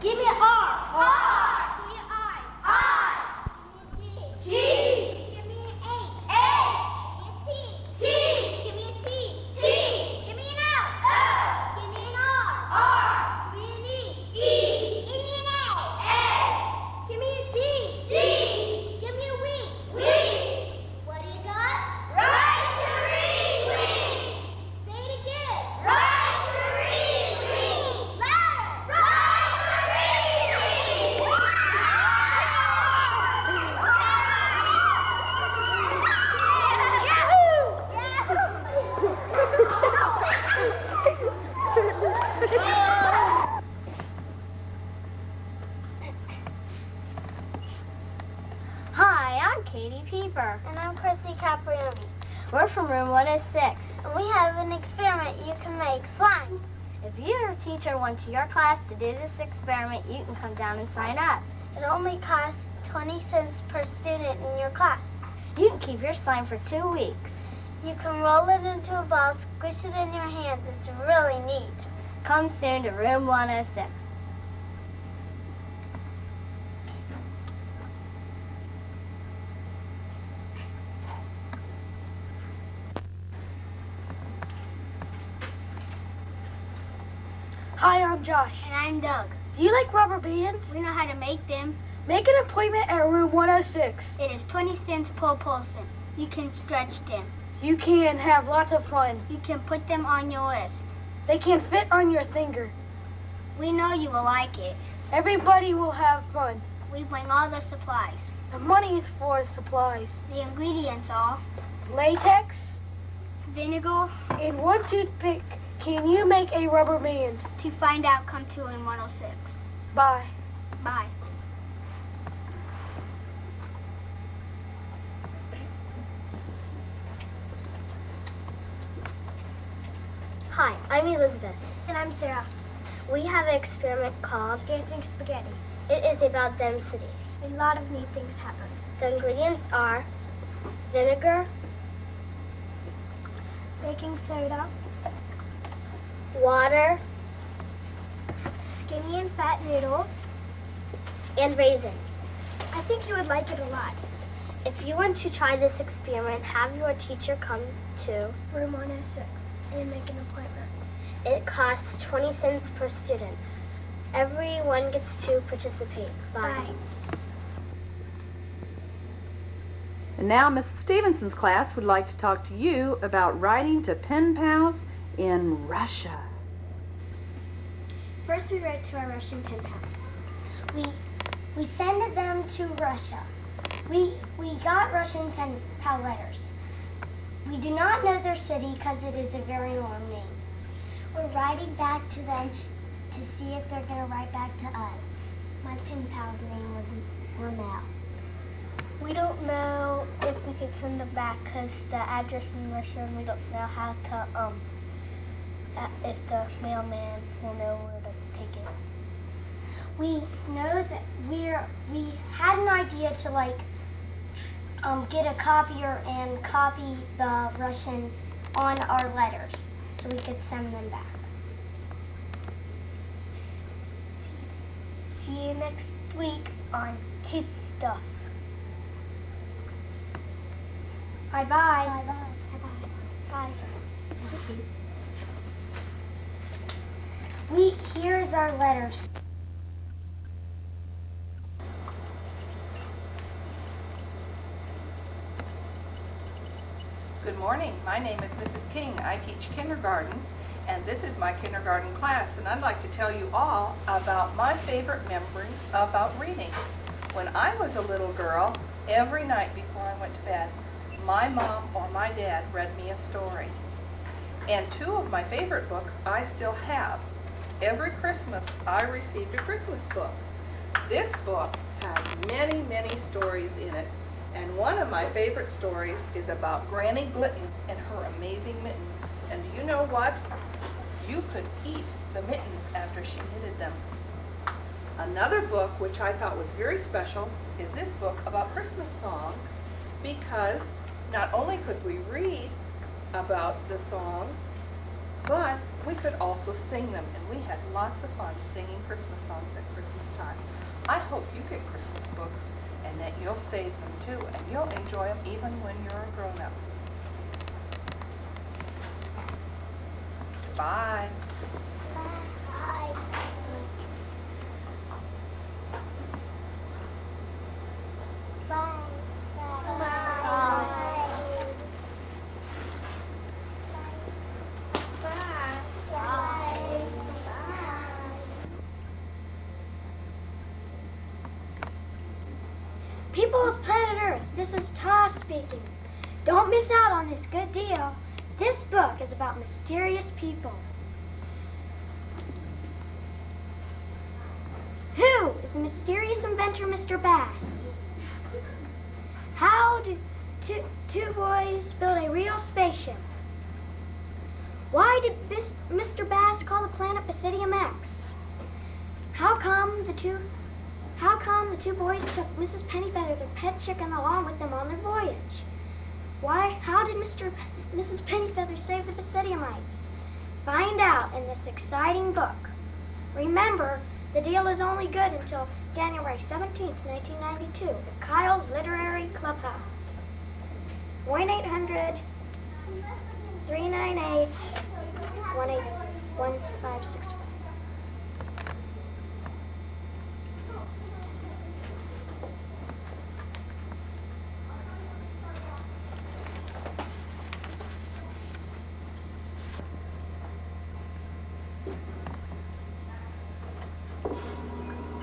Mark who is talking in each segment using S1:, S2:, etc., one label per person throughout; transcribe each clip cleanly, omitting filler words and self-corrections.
S1: Give me an R. R. Give me an I. I. Give me a G. G. Give me an H. H. Give me a T. T. Give me a T. T. Give me an L. L. Give me an R. R. Give me an E. E. Give me an A. A. Give me a D. D. Give me a W. W. What do you got? Right to read. Read. Say it again. Right to read. Read. Louder. Right to read. Read.
S2: Hi, I'm Katie Pieper.
S1: And I'm Chrissy Caprioni.
S2: We're from room 106.
S1: And we have an experiment you can make. Slime.
S2: If your teacher wants your class to do this experiment, you can come down and sign up.
S1: It only costs 20 cents per student in your class.
S2: You can keep your slime for 2 weeks.
S1: You can roll it into a ball, squish it in your hands. It's really neat.
S2: Come soon to room 106.
S3: Hi, I'm Josh.
S1: And I'm Doug.
S3: Do you like rubber bands?
S1: We know how to make them.
S3: Make an appointment at room 106.
S1: It is 20 cents per person. You can stretch them.
S3: You can have lots of fun.
S1: You can put them on your list.
S3: They can fit on your finger.
S1: We know you will like it.
S3: Everybody will have fun.
S1: We bring all the supplies.
S3: The money is for supplies.
S1: The ingredients are
S3: Latex
S1: vinegar.
S3: and 1 toothpick. Can you make a rubber band?
S1: To find out, come to in 106.
S3: Bye.
S1: Bye.
S2: Hi, I'm Elizabeth.
S1: And I'm Sarah.
S2: We have an experiment called
S1: Dancing spaghetti.
S2: It is about density.
S1: A lot of neat things happen.
S2: The ingredients are vinegar,
S1: Baking soda,
S2: water,
S1: skinny and fat noodles.
S2: and raisins.
S1: I think you would like it a lot.
S2: If you want to try this experiment, have your teacher come to.
S1: Room 106 and make an appointment.
S2: It costs 20 cents per student. Everyone gets to participate. Bye.
S4: And now Mrs. Stevenson's class would like to talk to you about writing to pen pals in Russia.
S1: First, we write to our Russian pen pals. We send them to Russia. We got Russian pen pal letters. We do not know their city because it is a very long name. We're writing back to them to see if they're going to write back to us. My pen pal's name was Ronell. We don't know if we could send them back because the address in Russia, and we don't know how to, if the mailman will know where to take it. We know that we had an idea to get a copier and copy the Russian on our letters so we could send them back. See you next week on Kids Stuff. Bye-bye. Bye-bye. Bye-bye. Bye. Here's our letters.
S5: Good morning. My name is Mrs. King. I teach kindergarten, and this is my kindergarten class, and I'd like to tell you all about my favorite memory about reading. When I was a little girl, every night before I went to bed, my mom or my dad read me a story. And 2 of my favorite books I still have. Every Christmas, I received a Christmas book. This book has many, many stories in it. And one of my favorite stories is about Granny Glittens and her amazing mittens. And do you know what? You could eat the mittens after she knitted them. Another book which I thought was very special is this book about Christmas songs, because not only could we read about the songs, but We could also sing them, and we had lots of fun singing Christmas songs at Christmas time. I hope you get Christmas books and that you'll save them too, and you'll enjoy them even when you're a grown-up. Bye.
S1: Bye. Bye.
S3: People of planet Earth, this is Ta speaking. Don't miss out on this good deal. This book is about mysterious people. Who is the mysterious inventor, Mr. Bass? How do two boys build a real spaceship? Why did Mr. Bass call the planet Basidium X? How come the two boys took Mrs. Pennyfeather, their pet chicken, along with them on their voyage? How did Mrs. Pennyfeather save the Basidiumites? Find out in this exciting book. Remember, the deal is only good until January 17th, 1992, at Kyle's Literary Clubhouse. 1-800-398-1565.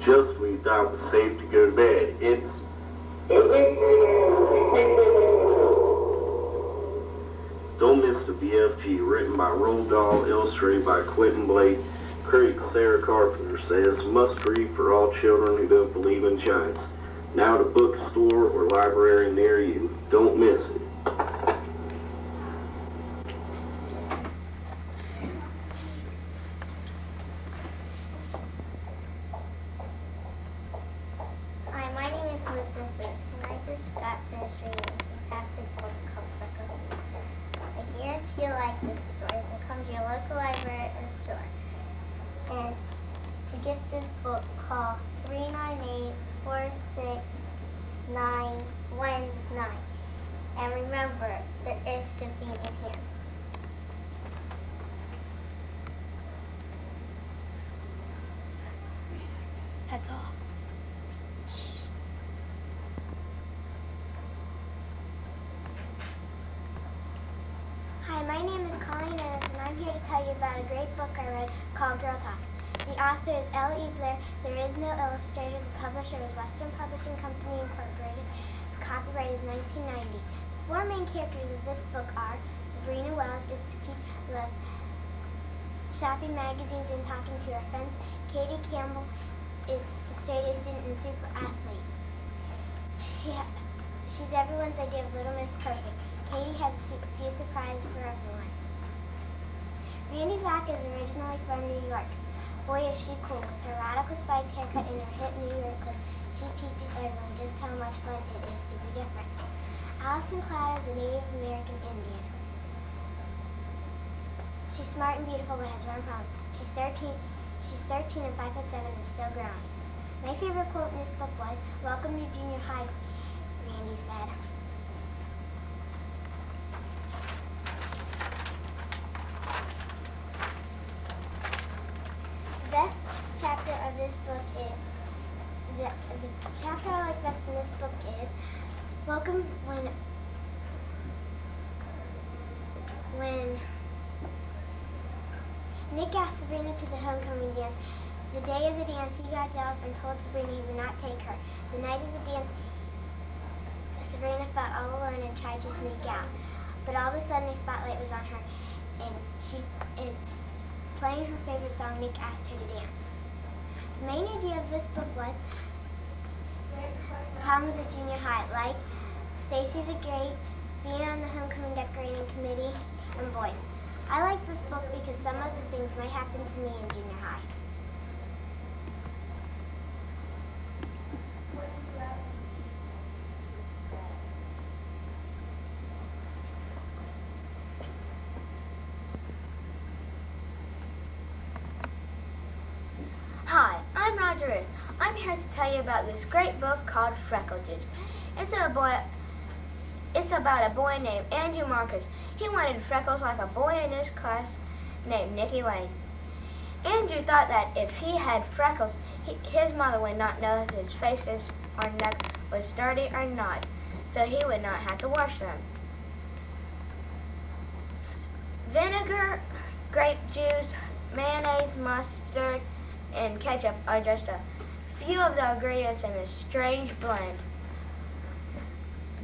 S6: Just when you thought it was safe to go to bed, it's... Don't Miss the BFG, written by Roald Dahl, illustrated by Quentin Blake. Critic Sarah Carpenter says, must read for all children who don't believe in giants. Now at a bookstore or library near you. Don't miss it.
S2: Hi, my name is Elizabeth Booth, and I just got finished reading a fantastic book called Freckle Juice. I guarantee you'll like this story, so come to your local library or store. And to get this book, call 398-469-19. And remember, there is shipping in here.
S3: That's all.
S1: Hi, my name is Colleen Ennis, and I'm here to tell you about a great book I read called Girl Talk. The author is L.E. Blair. There is no illustrator. The publisher is Western Publishing Company Incorporated. The copyright is 1990. The four main characters of this book are Sabrina Wells is petite, loves shopping magazines and talking to her friends. Katie Campbell is a straight-A student and super athlete. She's everyone's idea of Little Miss Perfect. Katie has a few surprises for everyone. Randy Zach is originally from New York. Boy, is she cool, with her radical spiked haircut and her hip New York clothes. She teaches everyone just how much fun it is to be different. Allison Cloud is a Native American Indian. She's smart and beautiful, but has one problem. She's 13 and 5'7" and still growing. My favorite quote in this book was, "Welcome to junior high," Randy said. The best chapter of this book is, the chapter I like best in this book is, welcome when Nick asked Sabrina to the homecoming dance. The day of the dance, he got jealous and told Sabrina he would not take her. The night of the dance, Sabrina felt all alone and tried to sneak out. But all of a sudden, a spotlight was on her, and playing her favorite song, Nick asked her to dance. The main idea of this book was problems at junior high, like Stacy the Great, being on the homecoming decorating committee, and boys. I like this book because some of the things might happen to me in junior high.
S2: here to tell you about this great book called Freckleges. It's about a boy named Andrew Marcus. He wanted freckles like a boy in his class named Nicky Lane. Andrew thought that if he had freckles, his mother would not know if his face or neck was dirty or not, so he would not have to wash them. Vinegar, grape juice, mayonnaise, mustard, and ketchup are just a few of the ingredients in this strange blend.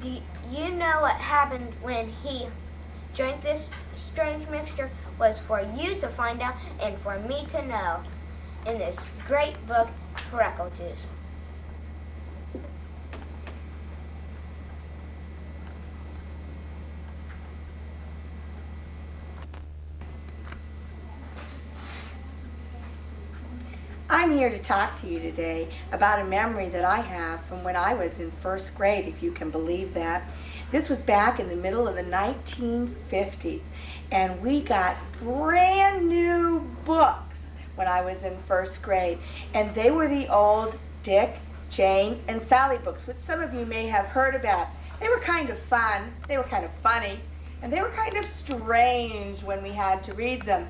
S2: Do you know what happened when he drank this strange mixture? Was for you to find out and for me to know in this great book, Freckleges.
S7: I'm here to talk to you today about a memory that I have from when I was in first grade, if you can believe that. This was back in the middle of the 1950s, and we got brand new books when I was in first grade, and they were the old Dick, Jane, and Sally books, which some of you may have heard about. They were kind of fun, they were kind of funny, and they were kind of strange when we had to read them.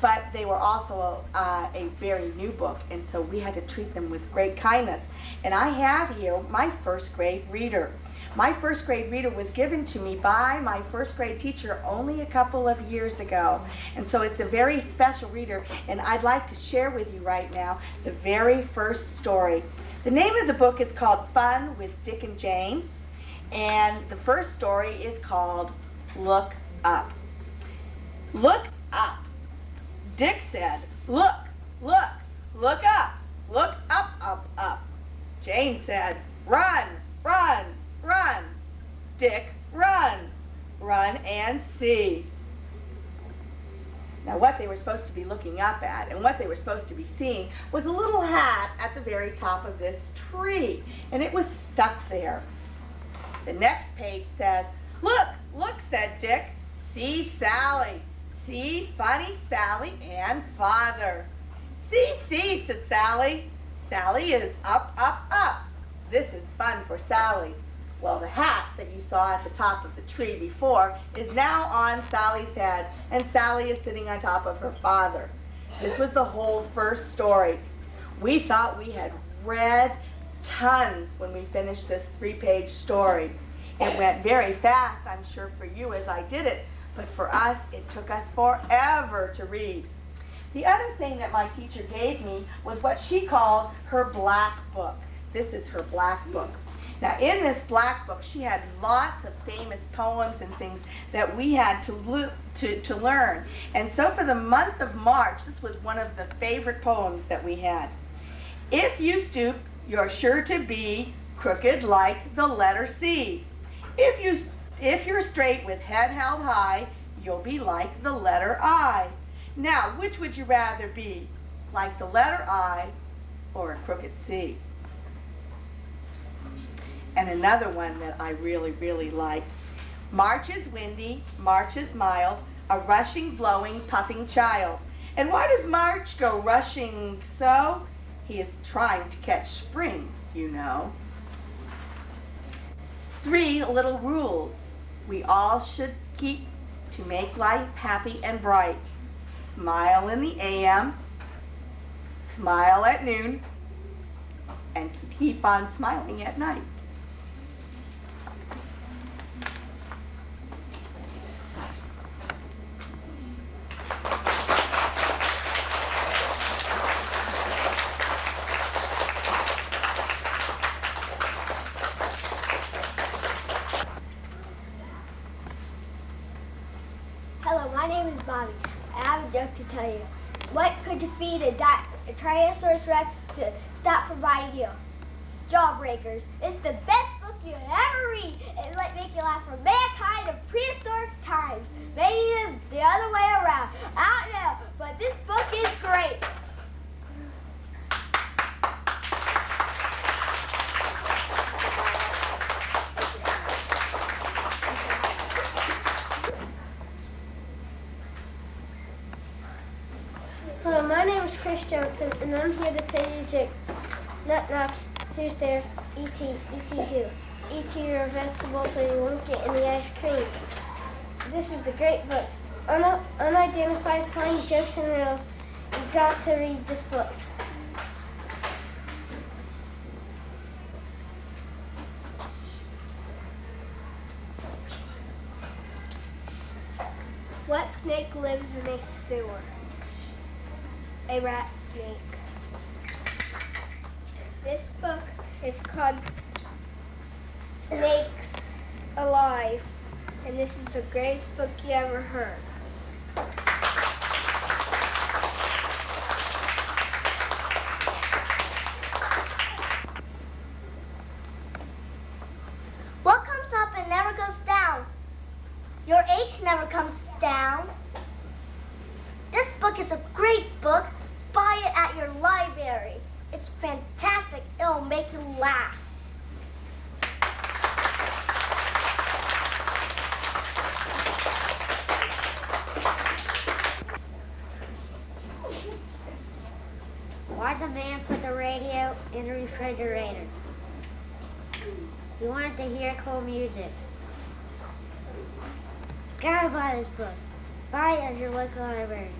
S7: But they were also a very new book, and so we had to treat them with great kindness. And I have here my first grade reader. My first grade reader was given to me by my first grade teacher only a couple of years ago. And so it's a very special reader, and I'd like to share with you right now the very first story. The name of the book is called Fun with Dick and Jane, and the first story is called Look Up. Look up. Dick said, look, look, look up, look up, up, up. Jane said, run, run, run. Dick, run, run and see. Now what they were supposed to be looking up at and what they were supposed to be seeing was a little hat at the very top of this tree, and it was stuck there. The next page says, look, look, said Dick, see Sally. See, funny Sally and Father. See, said Sally. Sally is up, up, up. This is fun for Sally. Well, the hat that you saw at the top of the tree before is now on Sally's head, and Sally is sitting on top of her father. This was the whole first story. We thought we had read tons when we finished this 3-page story. It went very fast, I'm sure, for you as I did it. But for us, it took us forever to read. The other thing that my teacher gave me was what she called her black book. This is her black book. Now, in this black book, she had lots of famous poems and things that we had to learn. And so for the month of March, this was one of the favorite poems that we had. If you stoop, you're sure to be crooked like the letter C. If you're straight with head held high, you'll be like the letter I. Now, which would you rather be, like the letter I or a crooked C? And another one that I really, really liked. March is windy, March is mild, a rushing, blowing, puffing child. And why does March go rushing so? He is trying to catch spring, you know. 3 little rules we all should keep to make life happy and bright. Smile in the AM, smile at noon, and keep on smiling at night.
S3: Hello, my name is Bobby. I have a joke to tell you. What could you feed a Tyrannosaurus Rex to stop from biting you? Jawbreakers. It's the best book you'll ever read. It'll make you laugh from mankind of prehistoric times. Maybe even the other way around. I don't know, but this book is great.
S2: Hello, my name is Chris Johnson, and I'm here to tell you a joke. Knock, knock. Who's there? E.T. E.T. who? E.T. you're a vegetable, so you won't get any ice cream. This is a great book. Unidentified flying jokes and riddles. You've got to read this book. What snake lives in a sewer? A rat snake. This book is called Snakes Alive, and this is the greatest book you ever heard.
S1: What comes up and never goes down? Your H never comes down. This book is a great book. Buy it at your library. It's fantastic. It'll make you laugh.
S2: Why'd the man put the radio in the refrigerator? He wanted to hear cool music. Gotta buy this book. Buy it at your local library.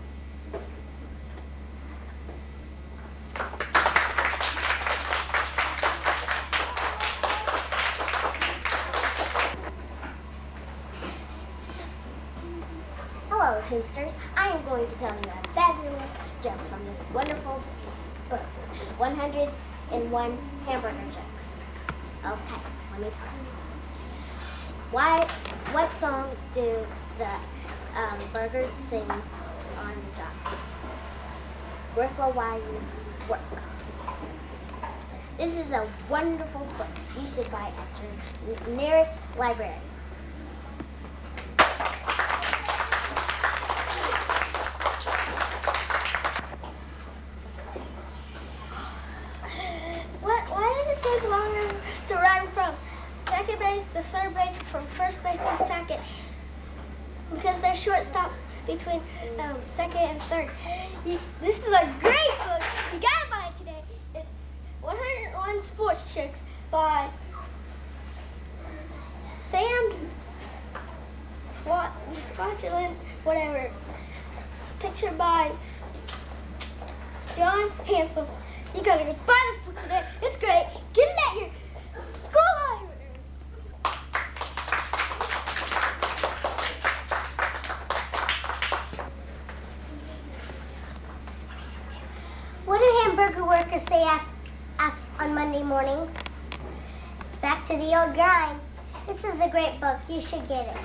S1: Hello, Toasters. I am going to tell you a fabulous joke from this wonderful book, 101 Hamburger Jokes. Okay, let me try. What song do the burgers sing on the job? Whistle while you work. This is a wonderful book. You should buy it at your nearest library. Why does it take longer to run from second base to third base, from first base to second? Because there's short stops between second and third. This is a great book. You gotta buy it today. It's 101 Sports Jokes by Sam Swatcherland, whatever. Pictured by John Hansel. You gotta go buy this book today. It's great. Get it at your school library. What do hamburger workers say on Monday mornings? It's back to the old grind. This is a great book. You should get it.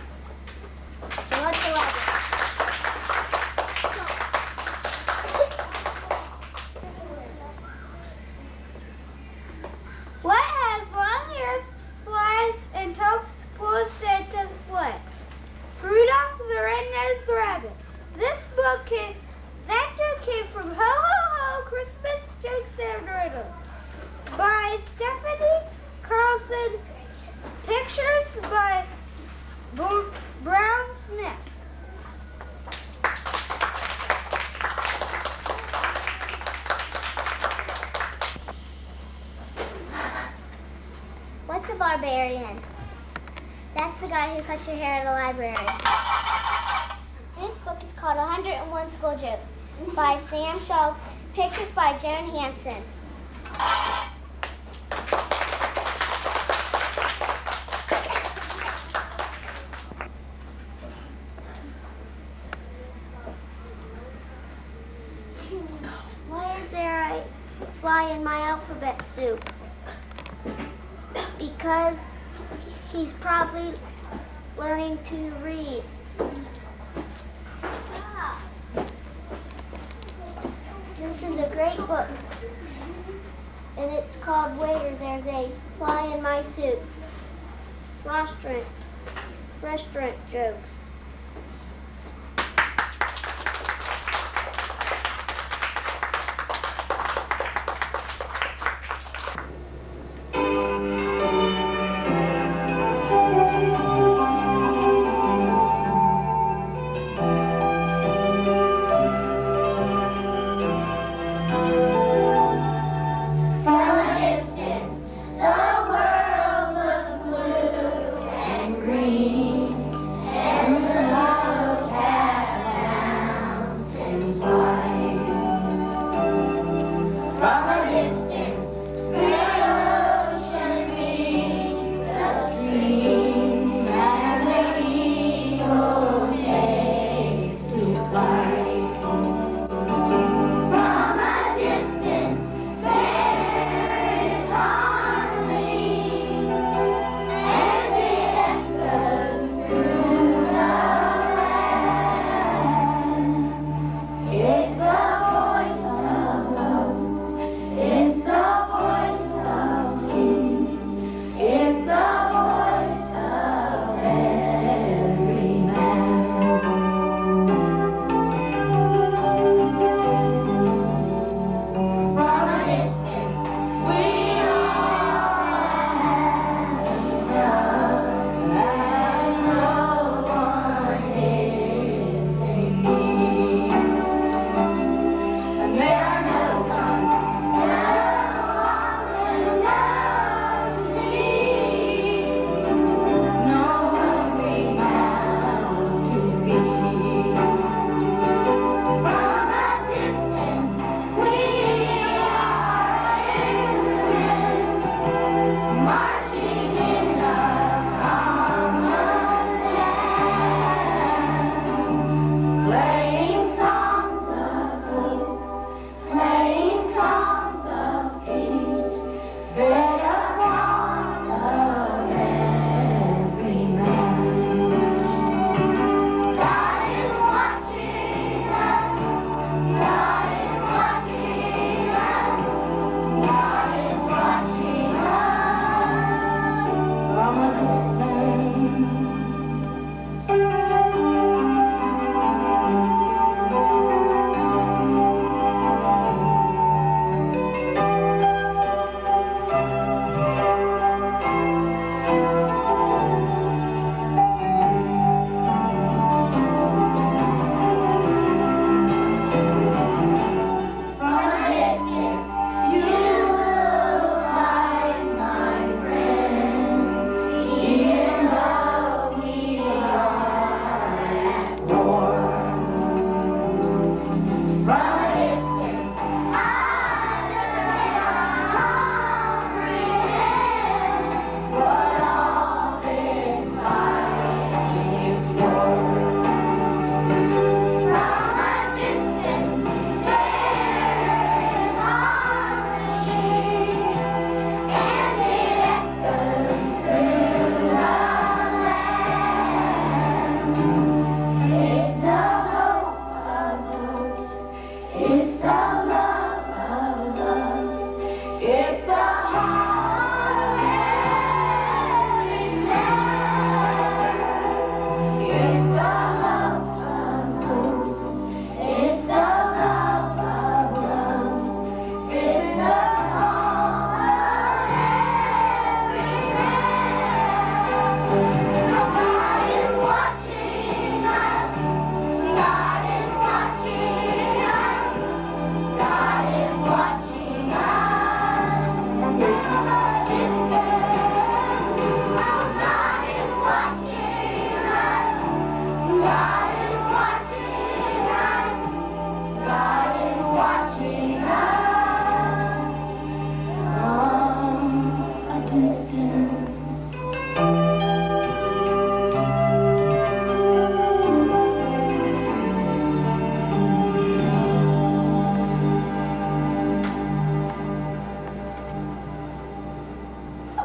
S1: So what's the library?
S2: What has long ears, flies, and toes full of Santa's sled? Rudolph the Red-Nosed Rabbit. This book came from Ho Ho Ho Christmas Jokes and Riddles by Stephanie Carlson. Pictures by Brown Smith.
S1: What's a barbarian? That's the guy who cuts your hair at a library. This book is called 101 School Jokes by Sam Shaw. Pictures by Joan Hansen. Why is there a fly in my alphabet soup? Because he's probably learning to read. This is a great book, and it's called Waiter, There's a Fly in My Soup. Restaurant jokes.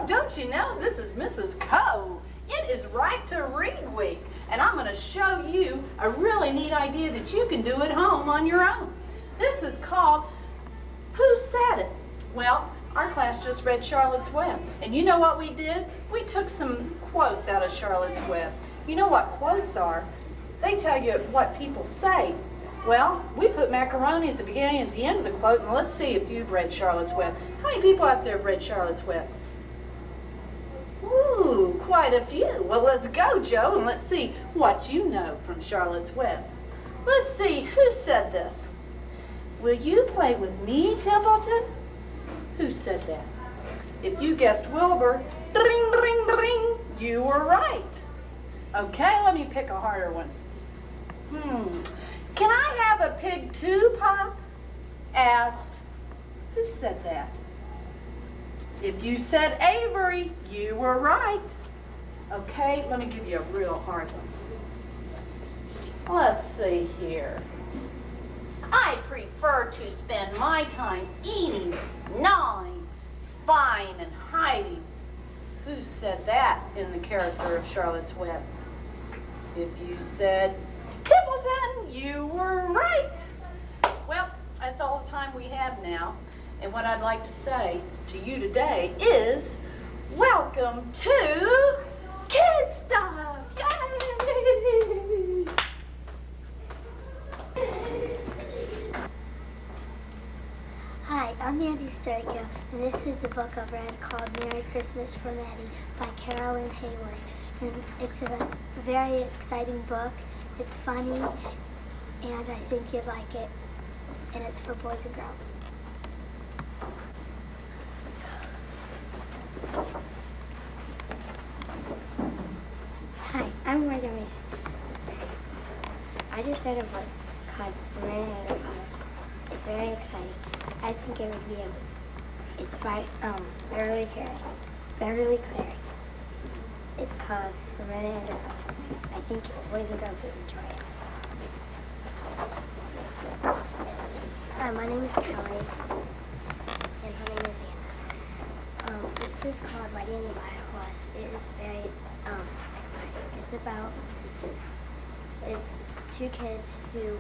S4: Don't you know this is Mrs. Coe? It is Right to Read Week, and I'm going to show you a really neat idea that you can do at home on your own. This is called Who Said It? Well, our class just read Charlotte's Web, and you know what we did? We took some quotes out of Charlotte's Web. You know what quotes are? They tell you what people say. Well, we put macaroni at the beginning and at the end of the quote, and let's see if you've read Charlotte's Web. How many people out there have read Charlotte's Web? Ooh, quite a few. Well, let's go, Joe, and let's see what you know from Charlotte's Web. Let's see, who said this? Will you play with me, Templeton? Who said that? If you guessed Wilbur, dring, dring, dring, you were right. Okay, let me pick a harder one. Can I have a pig too, Pop? Asked Who said that? If you said Avery, you were right. Okay, let me give you a real hard one. Let's see here. I prefer to spend my time eating, gnawing, spying, and hiding. Who said that in the character of Charlotte's Web? If you said Templeton, you were right. Well, that's all the time we have now. And what I'd like to say to you today is, welcome to Kid Stuff! Yay!
S2: Hi, I'm Andy Sterko, and this is a book I've read called Merry Christmas from Eddie by Carolyn Hayward. And it's a very exciting book. It's funny, and I think you'd like it. And it's for boys and girls. Hi, I'm Marjorie. I just read a book called Marina and her Father. It's very exciting. I think it would be it's by Beverly Cleary. It's called Marina and her Father. I think boys and girls would enjoy it. Hi, my name is Kelly, and her name is Anna. This is called Riding the Wild Horse. It is very exciting. It's two kids who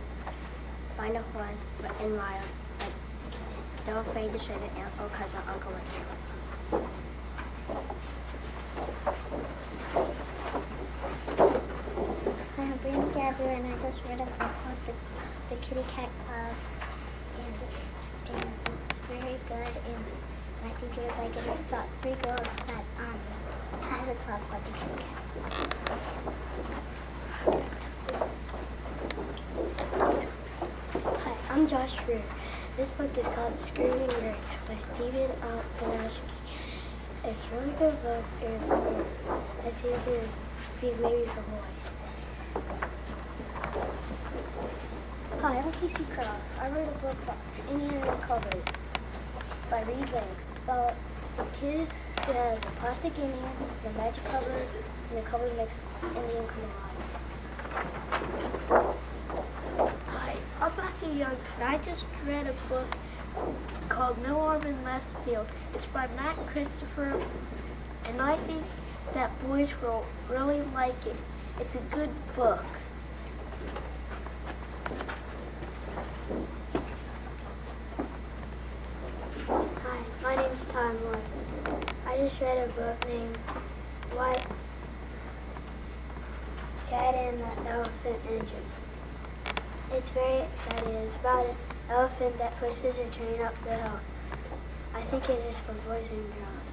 S2: find a horse in wild, but they're afraid to show their aunt or cousin, uncle, or aunt. Hi, I'm Brandon Gabber, and I just read a book called The Kitty Cat Club. And it's very good, and I think you would like it. It's about 3 girls that has a club called the Kitty Cat. Hi, I'm Josh Root. This book is called Screaming Bird by Stephen Panashki. It's a really good book, and I think it would be maybe for boys. Hi, I'm Casey Cross. I wrote a book called Indian Covers by Reed Banks. It's about a kid who has a plastic Indian, the magic cover, and the cover makes Indian come alive. Hi, I'm Matthew Young, and I just read a book called No Arm in Left Field. It's by Matt Christopher, and I think that boys will really like it. It's a good book. Hi, my name is Tom Moore. I just read a book named White Chad and the Elephant Engine. It's very exciting. It's about an elephant that pushes a train up the hill. I think it is for boys and girls.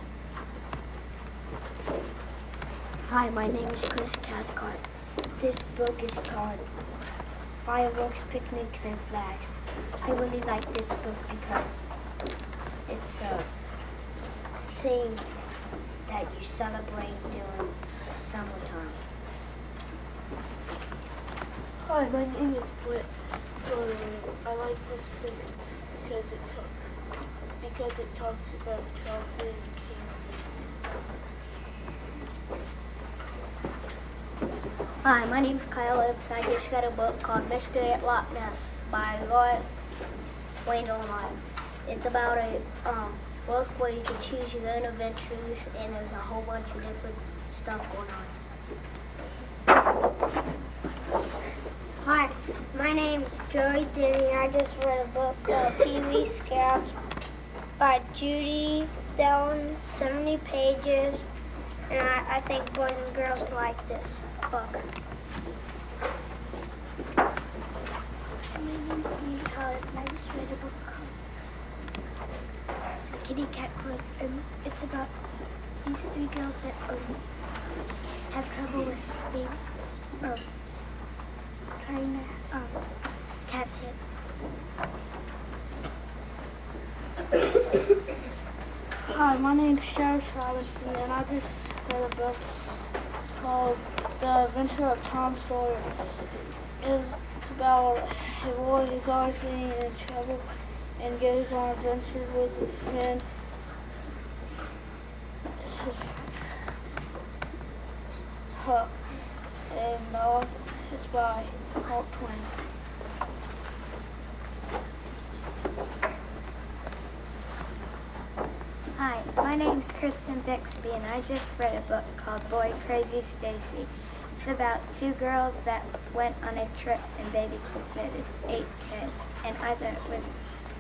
S2: Hi, my name is Chris Cathcart. This book is called Fireworks, Picnics, and Flags. I really like this book because it's a thing that you celebrate during summertime.
S8: Hi, my name is Britt. I like this book because it talks about chocolate and candies.
S2: Hi, my name's Kyle Lips. I just read a book called Mystery at Loch Ness by Lloyd Wendell Lyon. It's about a book where you can choose your own adventures, and there's a whole bunch of different stuff going on. Hi, my name's Joey Denny. I just read a book called Pee Wee Scouts by Judy Dillon, 70 pages, and I think boys and girls would like this book. My name's Steve Howard, and I just read a book called The Kitty Cat Club, and it's about these 3 girls that have trouble with being trying to cat sit.
S8: Hi, my name's Josh Robinson, and I just read a book. It's called The Adventure of Tom Sawyer. It's about a boy who's always getting in trouble, and goes on adventures with his friend. Huck, and the author is by Walt Twain.
S9: Hi, my name's Kristen Bixby, and I just read a book called Boy Crazy Stacy. It's about two girls that went on a trip and babysitted 8 kids, and I thought it was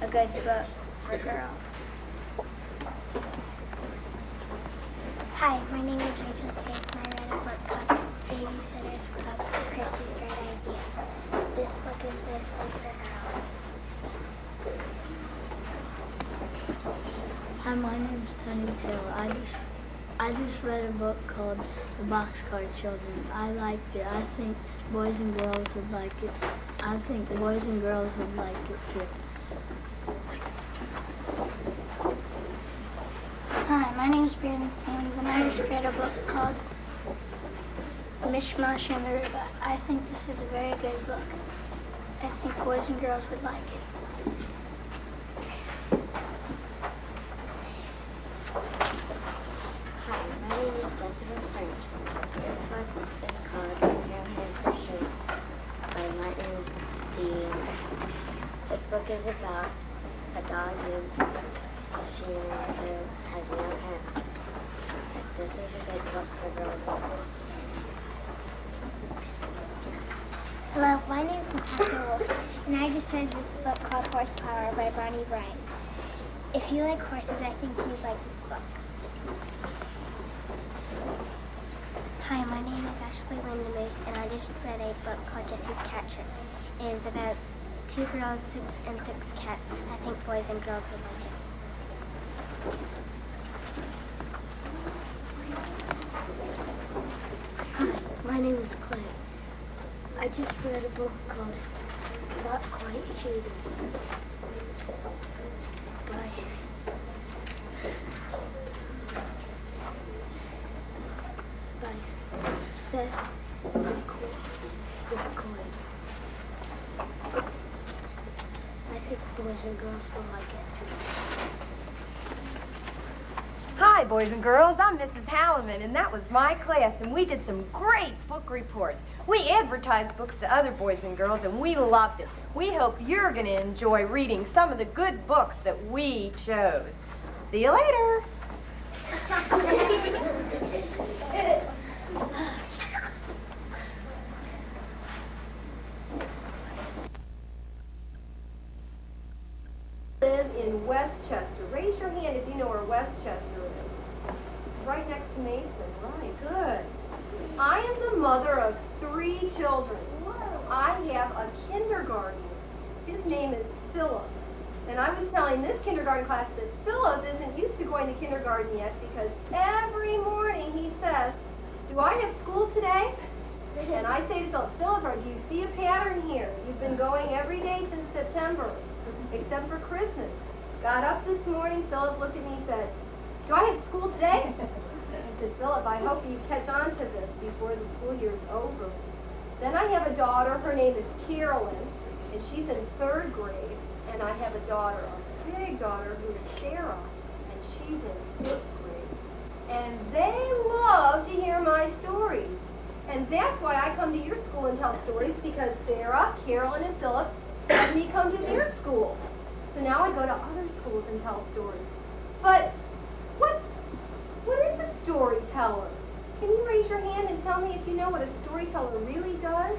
S9: a good book for girls.
S2: Hi, my name is Rachel States, and I read a book called Babysitter's Club, Christy's Great Idea. This book is mostly for girls.
S10: Hi, my name's Tony Taylor. I just read a book called The Boxcar Children. I liked it. I think boys and girls would like it. I think boys and girls would like it too.
S8: Hi, my name is Brandon Stevens, and I just read a book called Mishmash in the River. I think this is a very good book. I think boys and girls would like it.
S9: Hi, my name is Jessica French. This book is called Compare Hand for Shape by Martin D. Anderson. This book is about a dog who has no hair. This is a good book for girls and boys.
S2: Hello, my name is Natasha Wolf, and I just read this book called Horsepower by Bonnie Bryant. If you like horses, I think you'd like this book. Hi, my name is Ashley Lindemuth, and I just read a book called Jesse's Cat Trip. It is about 2 girls and 6 cats. I think boys and girls would like it.
S10: Hi, my name is Clay. I just read a book called Not Quite Human by Seth McCoy. I think boys and girls will like it.
S11: Hi, boys and girls. I'm Mrs. Halliman, and that was my class, and we did some great book reports. We advertised books to other boys and girls, and we loved it. We hope you're going to enjoy reading some of the good books that we chose. See you later.
S12: Live in Westchester. Raise your hand if you know where Westchester is. Right next to Mason. Right, good. I am the mother of 3 children. I have a kindergartner. His name is Philip. And I was telling this kindergarten class that Philip isn't used to going to kindergarten yet because every morning he says, "Do I have school today?" And I say to Philip, "Do you see a pattern here? You've been going every day since September, except for Christmas." Got up this morning, Philip looked at me and said, "Do I have school today?" I said, "Philip, I hope you catch on to this before the school year's over." Then I have a daughter, her name is Carolyn, and she's in 3rd grade. And I have a daughter, a big daughter, who is Sarah, and she's in 5th grade. And they love to hear my stories. And that's why I come to your school and tell stories, because Sarah, Carolyn, and Philip let me come to their school. So now I go to other schools and tell stories. But what is a storyteller? Can you raise your hand and tell me if you know what a storyteller really does?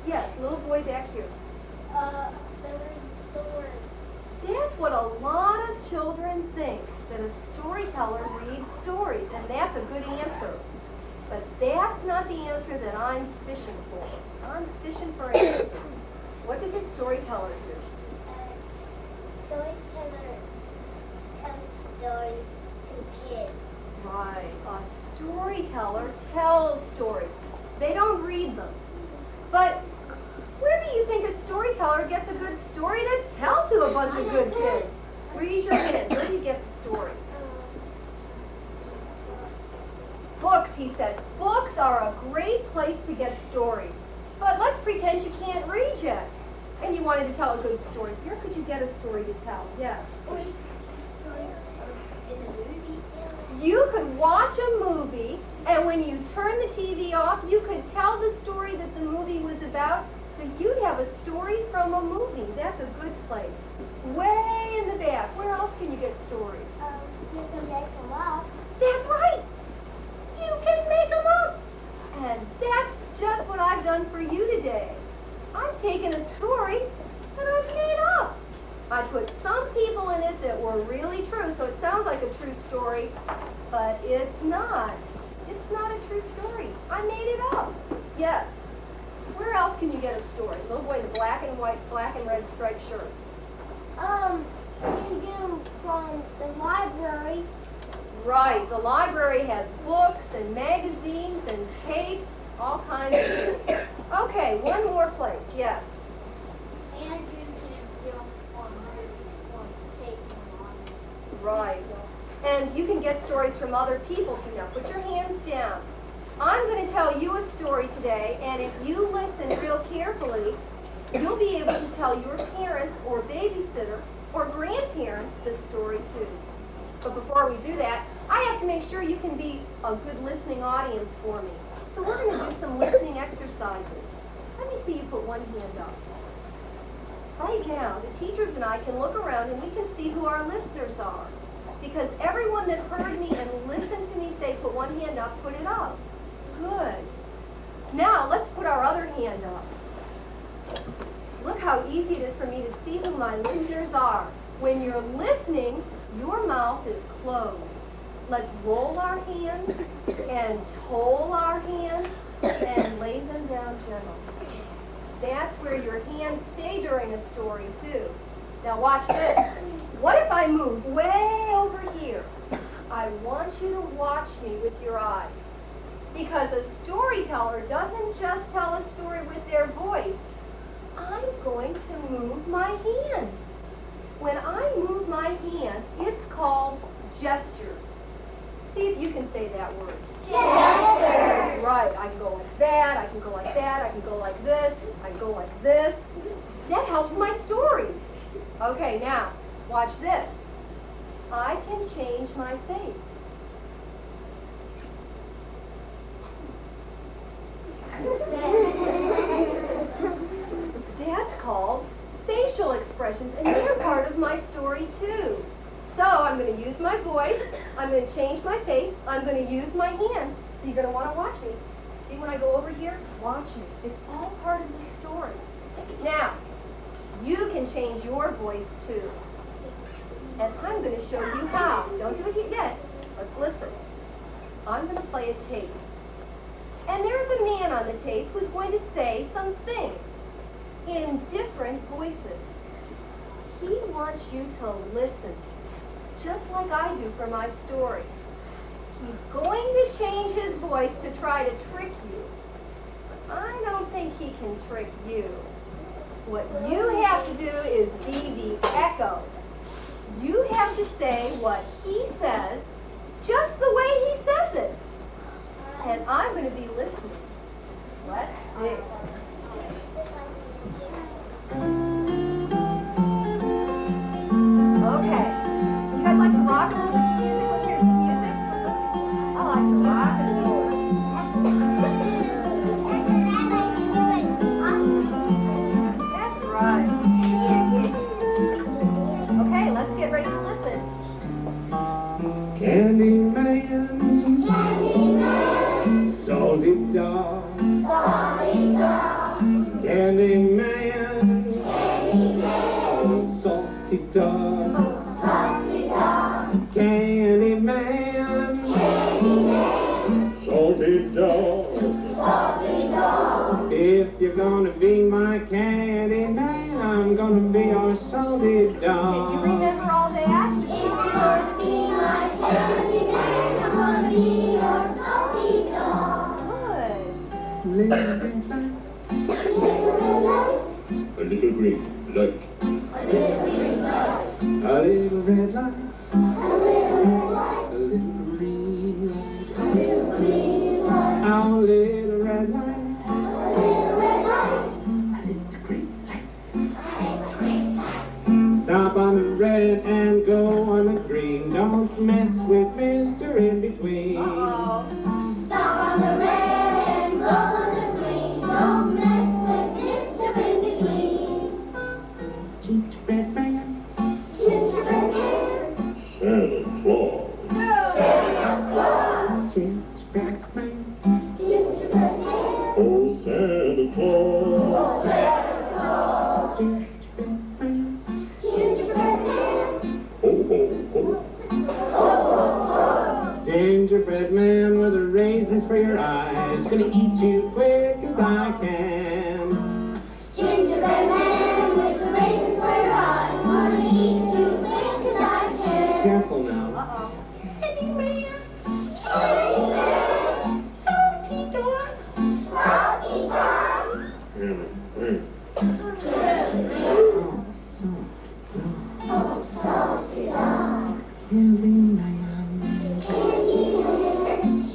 S12: Yes, little boy back here. That's what a lot of children think, that a storyteller reads stories, and that's a good answer. But that's not the answer that I'm fishing for. I'm fishing for an answer. What does a storyteller do?
S2: Storyteller tells stories to kids.
S12: Right. A storyteller tells stories. They don't read them. But where do you think a storyteller gets a good story to tell to a bunch of good kids? Raise your hand. Where do you get the story? Books, he said. Books are a great place to get stories. But let's pretend you can't read yet. and you wanted to tell a good story. Where could you get a story to tell? Yes. You could watch a movie, and when you turn the TV off, you could tell the story that the movie was about. So you'd have a story from a movie. That's a good place. Way in the back. Where else can you get stories?
S2: You can make them up.
S12: That's right. You can make them up. And that's just what I've done for you today. I've taken a story that I've made up. I put some people in it that were really true, so it sounds like a true story, but it's not. It's not a true story. I made it up. Yes. Where else can you get a story? Little boy in the black and white, black and red striped shirt.
S2: You get them from the library.
S12: Right. The library has books and magazines and tapes, all kinds of things. Okay, one more place. Yes.
S2: And you can get them on tape.
S12: Right. And you can get stories from other people too. Now put your hands down. I'm going to tell you a story today, and if you listen real carefully, you'll be able to tell your parents or babysitter or grandparents this story too. But before we do that, I have to make sure you can be a good listening audience for me. So we're going to do some listening exercises. Let me see you put one hand up. Right now, the teachers and I can look around and we can see who our listeners are. Because everyone that heard me and listened to me say, put one hand up, put it up. Good. Now, let's put our other hand up. Look how easy it is for me to see who my listeners are. When you're listening, your mouth is closed. Let's roll our hands and toll our hands and lay them down gently. That's where your hands stay during a story, too. Now watch this. What if I move way over here? I want you to watch me with your eyes. Because a storyteller doesn't just tell a story with their voice. I'm going to move my hands. When I move my hands, it's called gestures. See if you can say that word. Gestures. Right, I can go like that, I can go like that, I can go like this, I can go like this. That helps my story. Okay, now, watch this. I can change my face. That's called facial expressions, and they're part of my story too. So I'm going to use my voice, I'm going to change my face, I'm going to use my hands. So you're going to want to watch me. See when I go over here? Watch me. It's all part of the story. Now, you can change your voice too. And I'm going to show you how. Don't do it yet. Let's listen. I'm going to play a tape. And there's a man on the tape who's going to say some things in different voices. He wants you to listen, just like I do for my story. He's going to change his voice to try to trick you. But I don't think he can trick you. What you have to do is be the echo. You have to say what he says just the way he says it. And I'm going to be listening. Let's see. Okay. You guys like to rock a little bit of music? Let's hear some music. I like to rock and roll. That's right. Okay, let's get ready to listen.
S13: Candyman, salty dog, Candyman, salty dog, Candyman, salty dog. If you're gonna be my Candyman, I'm gonna be your salty dog.
S12: Can you remember all that?
S2: If you're gonna be my Candyman, I'm gonna be your salty dog.
S12: Good.
S13: A little green light. A little green light. A little red light. A little green light. A little green light. A little red light. A little red light. A little green light. Don't mess with Mr. In Between.
S2: Stop on the red and go on the green. Don't mess with Mr. In Between.
S13: Gingerbread man.
S2: Gingerbread man.
S13: Santa Claus.
S2: Santa Claus.
S13: Gingerbread man.
S2: Gingerbread man.
S13: Oh, Santa Claus.
S2: Oh, Santa Claus.
S13: Gingerbread man.
S2: Gingerbread man.
S13: Ho, ho, ho.
S2: Ho, ho, ho.
S13: Gingerbread man with the raisins for your eyes. Gonna eat you quick as I can.
S2: Gingerbread man with the raisins for your eyes. Gonna eat you quick as I can.
S13: Careful now.
S2: Candy man. Candy man. Salty dog. Salty dog. Oh, salty dog.
S13: Candy man.
S2: Candy man.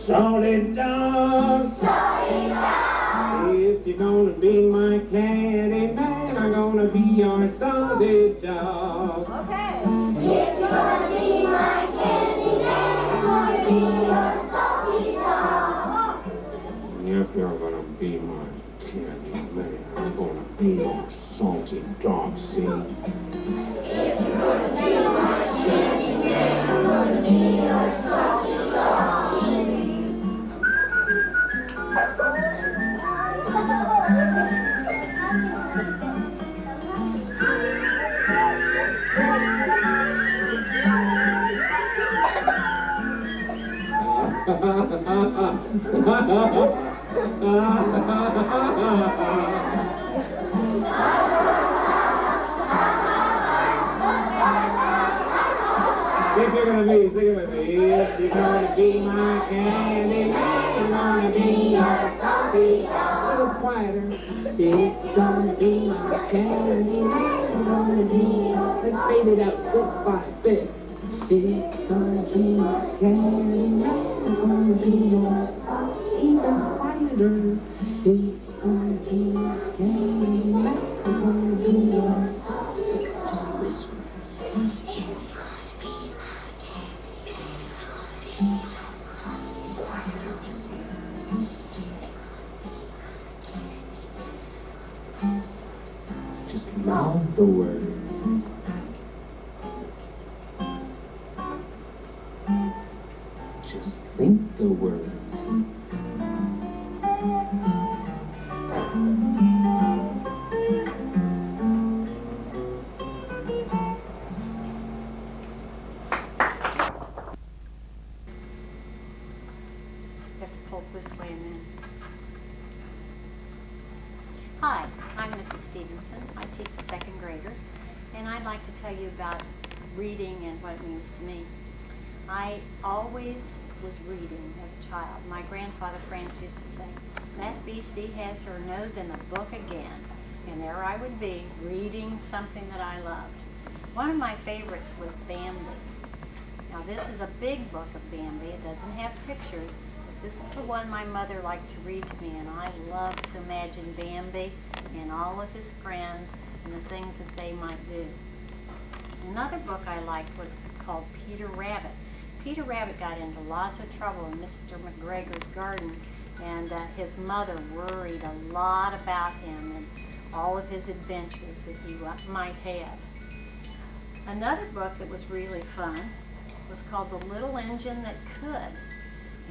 S13: Solid dog.
S2: Salty dog.
S13: If you're gonna be my candy man, I'm gonna be your salted dog.
S12: Okay.
S2: If you're gonna be my candy man, I'm gonna be your salty dog.
S13: If you're gonna be my candy man, I'm gonna be your salted dog, see?
S2: If you're gonna be my candy man, I'm gonna be your salty dog.
S13: If you're gonna be, sing it with me. If you're gonna be my candy man, I'm gonna be your salty dog. A little quieter. If you're gonna be my candy man, I'm gonna be your. Let's fade it out bit by bit. If you're gonna be my candy man, I'm gonna be your salty even quieter. If you're gonna be my candy man, I'm gonna be your salty. Just whisper. Just mouth the words. Just think the words.
S14: Have to pull this way and then. Hi, I'm Mrs. Stevenson. I teach second graders, and I'd like to tell you about reading and what it means to me. I always was reading as a child. My grandfather Franz used to say, "That BC has her nose in the book again." And there I would be, reading something that I loved. One of my favorites was Bambi. Now this is a big book of Bambi. It doesn't have pictures, but this is the one my mother liked to read to me, and I love to imagine Bambi and all of his friends and the things that they might do. Another book I liked was called Peter Rabbit. Peter Rabbit got into lots of trouble in Mr. McGregor's garden, and his mother worried a lot about him and all of his adventures that he might have. Another book that was really fun was called The Little Engine That Could,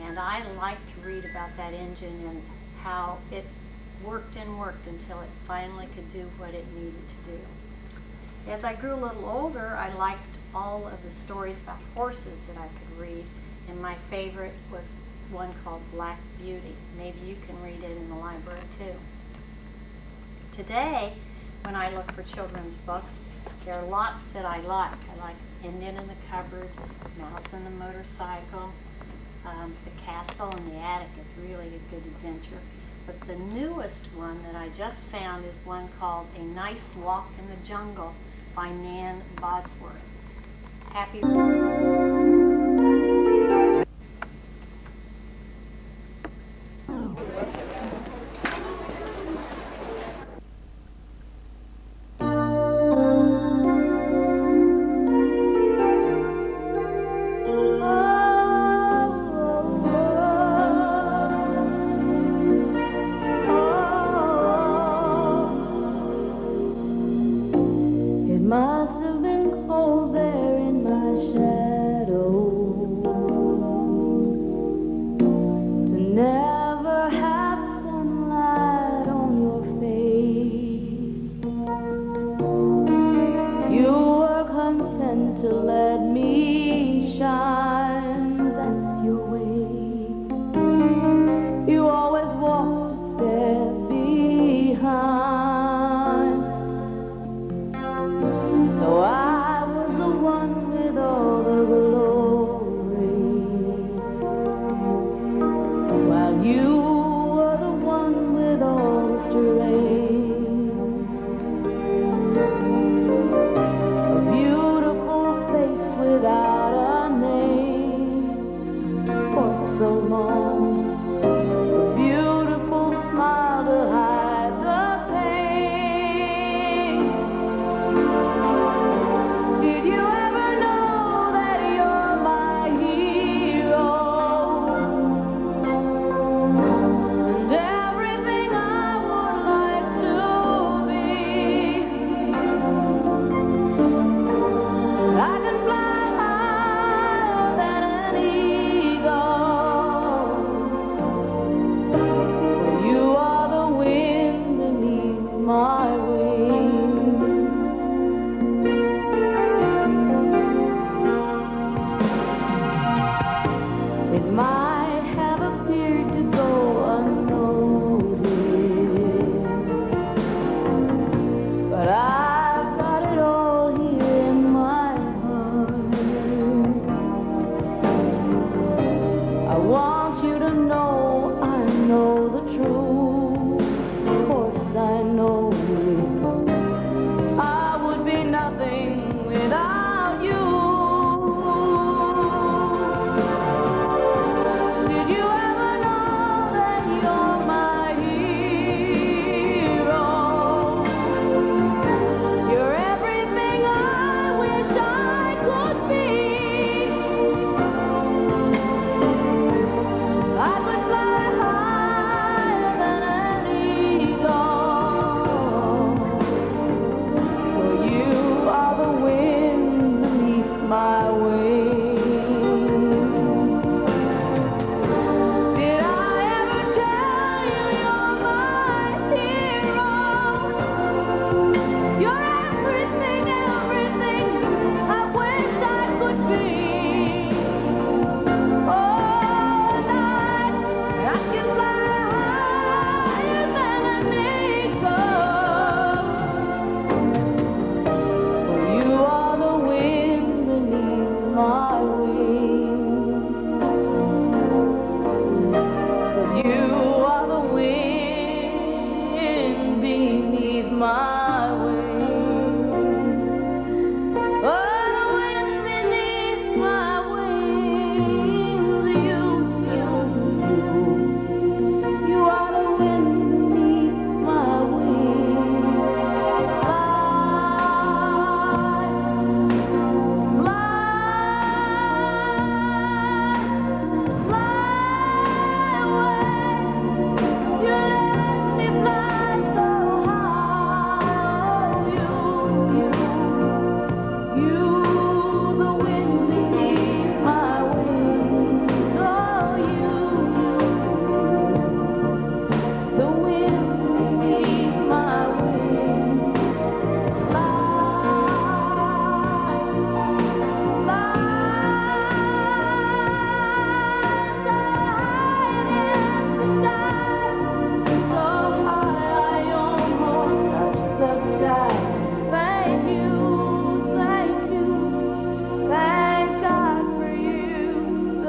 S14: and I liked to read about that engine and how it worked and worked until it finally could do what it needed to do. As I grew a little older, I liked all of the stories about horses that I could read, and my favorite was one called Black Beauty. Maybe you can read it in the library too. Today, when I look for children's books, there are lots that I like. I like Indian in the Cupboard, Mouse and the Motorcycle, The Castle in the Attic is really a good adventure. But the newest one that I just found is one called A Nice Walk in the Jungle by Nan Bodsworth. Happy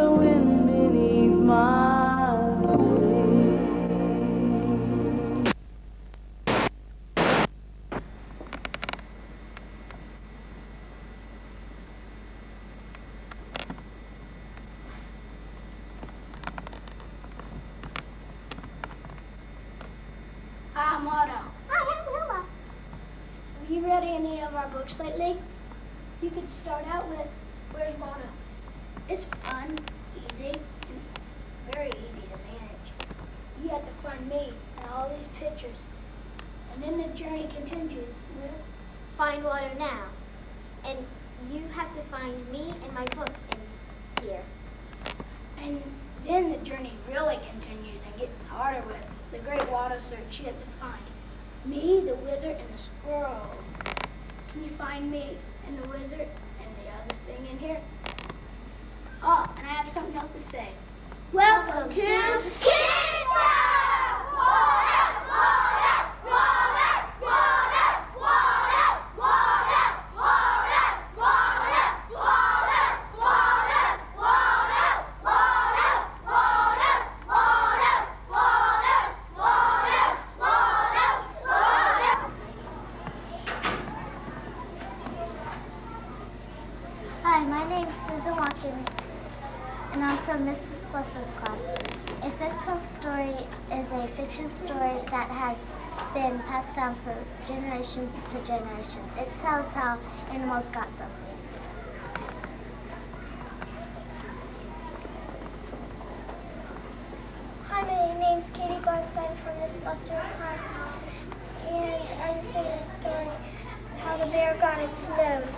S8: the wind beneath my wings.
S3: Hi, I'm Otto.
S1: Hi, I'm Willow.
S3: Have you read any of our books lately? You could start out with Where's Waldo? It's fun, easy, and very easy to manage. You have to find me and all these pictures, and then the journey continues with
S2: Find water now. And you have to find me and my book in here.
S3: and then the journey really continues and gets harder with the great water search. You have to find me, the wizard, and the squirrel. Can you find me and the wizard and the other thing in here? Oh, and I have something else to say. Welcome to Kids
S2: Hi, my name's Susan Watkins, and I'm from Mrs. Slusser's class. A fictional story is a fiction story that has been passed down for generations to generations. It tells how animals got something. Hi, my name's Katie Barnes. I'm from Miss Slusser's class, and I'm saying a story how the bear got his nose.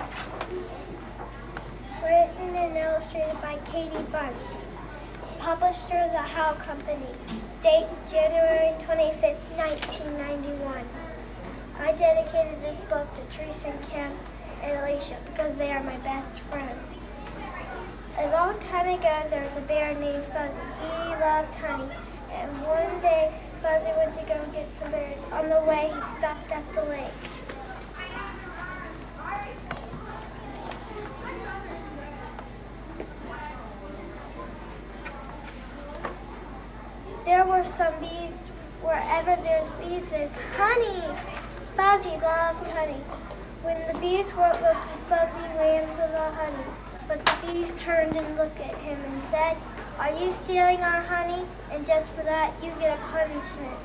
S2: Written and illustrated by Katie Bunce. Published through the Howe Company. Date January 25th, 1991. I dedicated this book to Teresa and Ken and Alicia because they are my best friends. A long time ago, there was a bear named Fuzzy. He loved honey, and one day Fuzzy went to go get some berries. On the way, he stopped at the lake. There were some bees. Wherever there's bees, there's honey. Fuzzy loved honey. When the bees weren't looking, Fuzzy ran for the honey. But the bees turned and looked at him and said, "Are you stealing our honey? And just for that, you get a punishment."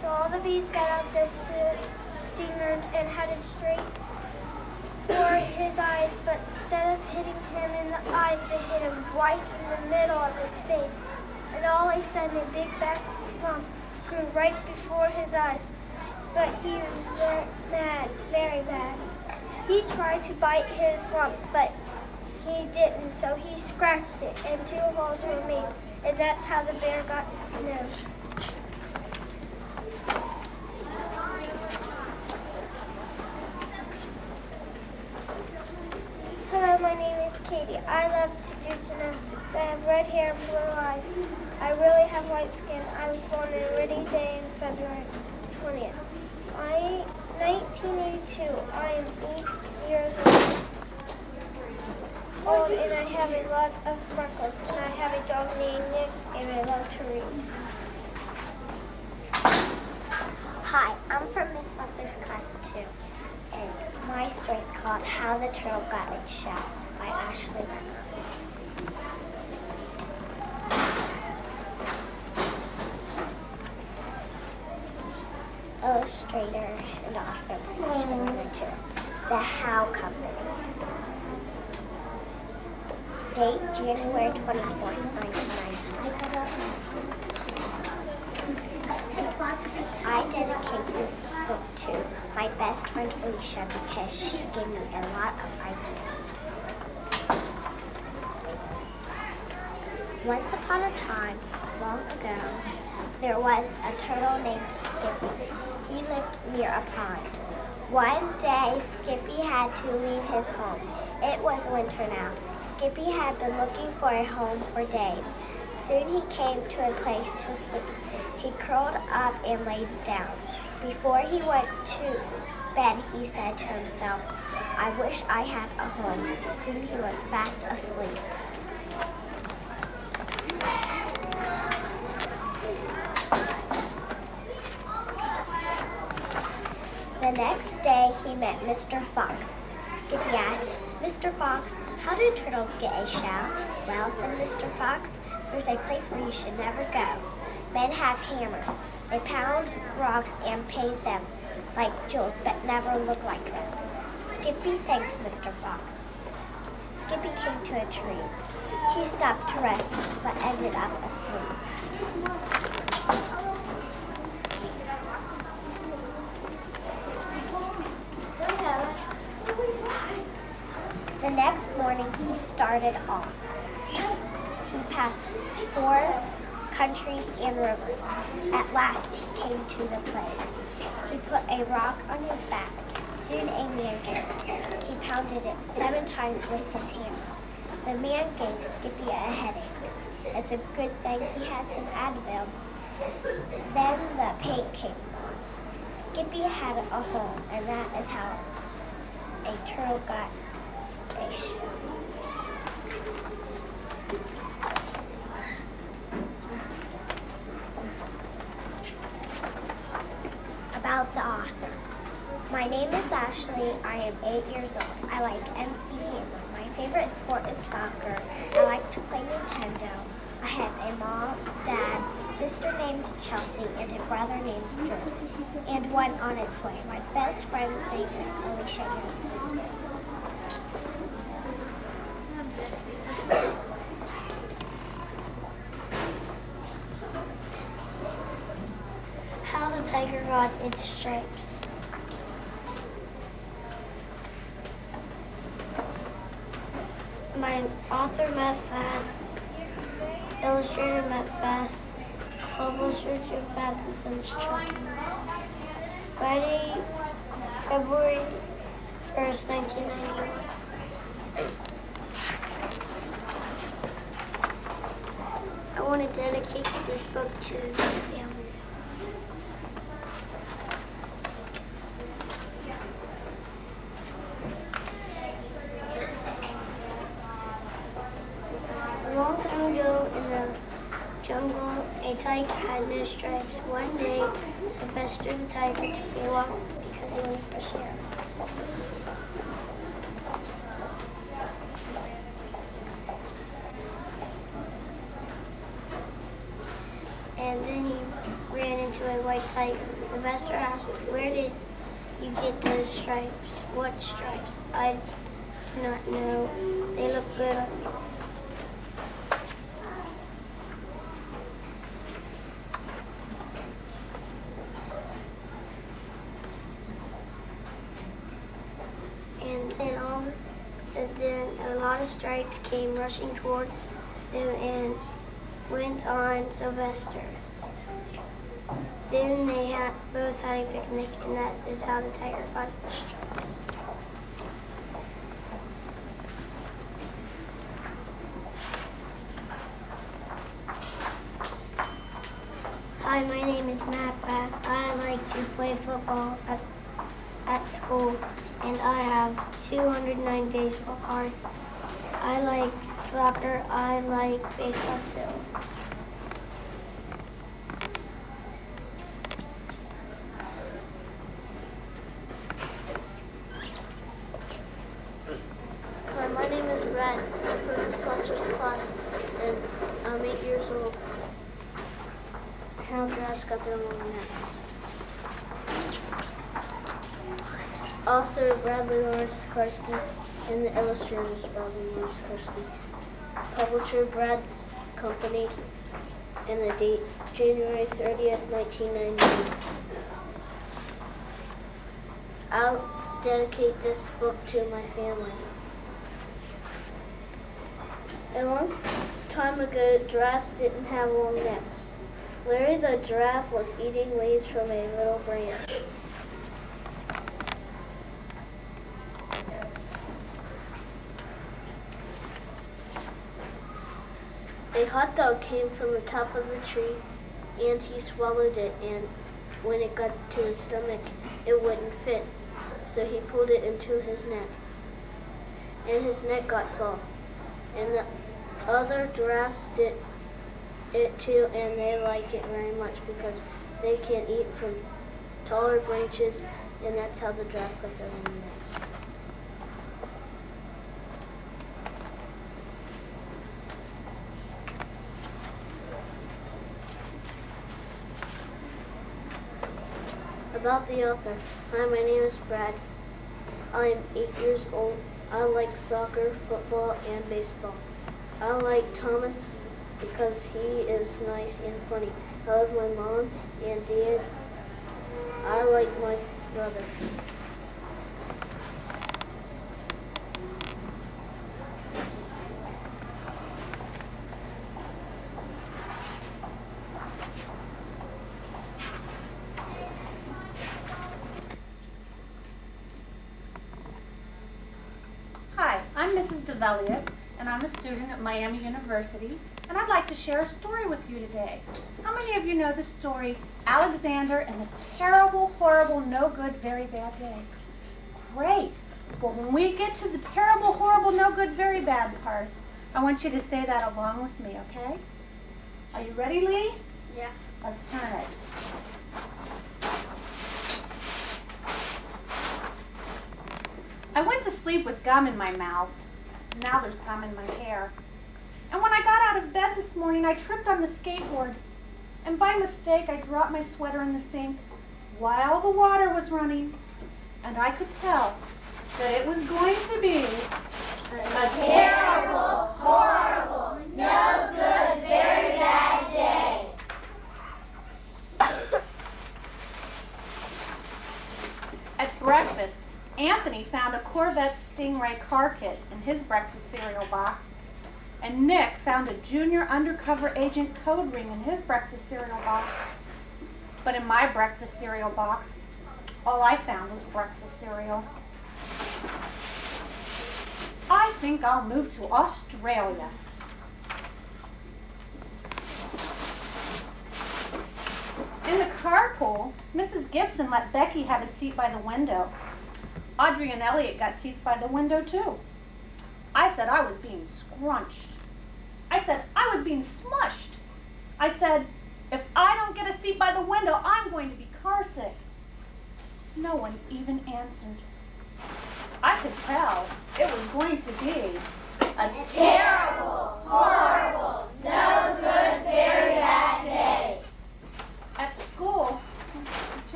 S2: So all the bees got out their stingers and headed straight for his eyes, but instead of hitting him in the eyes, they hit him right in the middle of his face. And all of a sudden, a big black lump grew right before his eyes. But he was very mad, very mad. He tried to bite his lump, but he didn't, so he scratched it, and 2 holes were made, and that's how the bear got his nose. Hello, my name is Katie. I love to do gymnastics. I have red hair and blue eyes. I really have white skin. I was born on a rainy day in February 20th. 1982. I am 8 years old, and I have a lot of freckles, and I have a dog named Nick, and I love to read. Hi, I'm from Miss Lester's class 2. And my story is called How the Turtle Got Its Shell by Ashley Renner. Illustrator and author Ashley Renner too. The Howe Company. Date January 24th, 1990. I dedicate this book to my best friend Alicia because she gave me a lot of ideas. Once upon a time, long ago, there was a turtle named Skippy. He lived near a pond. One day, Skippy had to leave his home. It was winter now. Skippy had been looking for a home for days. Soon he came to a place to sleep. He curled up and laid down. Before he went to bed, he said to himself, I wish I had a home. Soon he was fast asleep. The next day he met Mr. Fox. Skippy asked, Mr. Fox, how do turtles get a shell? Well, said Mr. Fox, there's a place where you should never go. Men have hammers. They pound rocks and paint them like jewels, but never look like them. Skippy thanked Mr. Fox. Skippy came to a tree. He stopped to rest, but ended up asleep. The next morning he started off. He passed forests, countries, and rivers. At last he came to the place. He put a rock on his back. Soon a man came. He pounded it 7 times with his hammer. The man gave Skippy a headache. It's a good thing he had some Advil. Then the paint came. Skippy had a home, and that is how a turtle got a shell. About the author. My name is Ashley. I am 8 years old. I like MC Hammer. My favorite sport is soccer. I like to play Nintendo. I have a mom, dad, sister named Chelsea, and a brother named Drew, and one on its way. My best friend's name is Alicia and Susan.
S1: How the tiger got its stripes. My author Macbeth, illustrator Macbeth, publisher Jim Pattinson's Chucky. Friday, February 1st, 1991. I want to dedicate this book to my family. A long time ago in the jungle, a tiger had no stripes. One day, Sylvester the tiger took a walk because he wanted fresh air. And then he ran into a white tiger. Sylvester asked, where did you get those stripes? What stripes? I do not know. They look good on you. And then a lot of stripes came rushing towards them and went on Sylvester. Then they both had a picnic, and that is how the tiger got its stripes. Hi, my name is Macbeth. I like to play football at school, and I have 209 baseball cards. I like soccer. I like baseball too. Hi, my name is Brett. I'm from the Slessor's class, and I'm 8 years old. How giraffes got their long necks. Author Bradley Lawrence Takarsky, and the illustrators Bradley Lawrence Takarsky. Publisher Brad's Company, and the date January 30th, 1998. I'll dedicate this book to my family. A long time ago, giraffes didn't have long necks. Larry the giraffe was eating leaves from a little branch. A
S8: hot dog came from the top of the tree, and he swallowed it, and when it got to his stomach, it wouldn't fit. So he pulled it into his neck, and his neck got tall. And the other giraffes did it too, and they like it very much because they can eat from taller branches, and that's how the giraffe got their long necks. About the author. Hi, my name is Brad. I'm 8 years old. I like soccer, football, and baseball. I like Thomas because he is nice and funny. I love my mom and dad. I like my brother.
S15: Hi, I'm Mrs. DeVelius, and I'm a student at Miami University, and I'd like to share a story with you today. How many of you know the story, Alexander and the Terrible, Horrible, No Good, Very Bad Day? Great. Well, when we get to the terrible, horrible, no good, very bad parts, I want you to say that along with me, okay? Are you ready, Lee?
S8: Yeah.
S15: Let's turn it. I went to sleep with gum in my mouth. Now there's gum in my hair. And when I got out of bed this morning, I tripped on the skateboard. And by mistake, I dropped my sweater in the sink while the water was running. And I could tell that it was going to be a terrible, horrible, no good, very bad day. At breakfast, Anthony found a Corvette Stingray car kit in his breakfast cereal box, and Nick found a junior undercover agent code ring in his breakfast cereal box. But in my breakfast cereal box, all I found was breakfast cereal. I think I'll move to Australia. In the carpool, Mrs. Gibson let Becky have a seat by the window. Audrey and Elliot got seats by the window too. I said I was being scrunched. I said I was being smushed. I said, if I don't get a seat by the window, I'm going to be carsick. No one even answered. I could tell it was going to be a terrible, horrible, no good, very bad day. At school,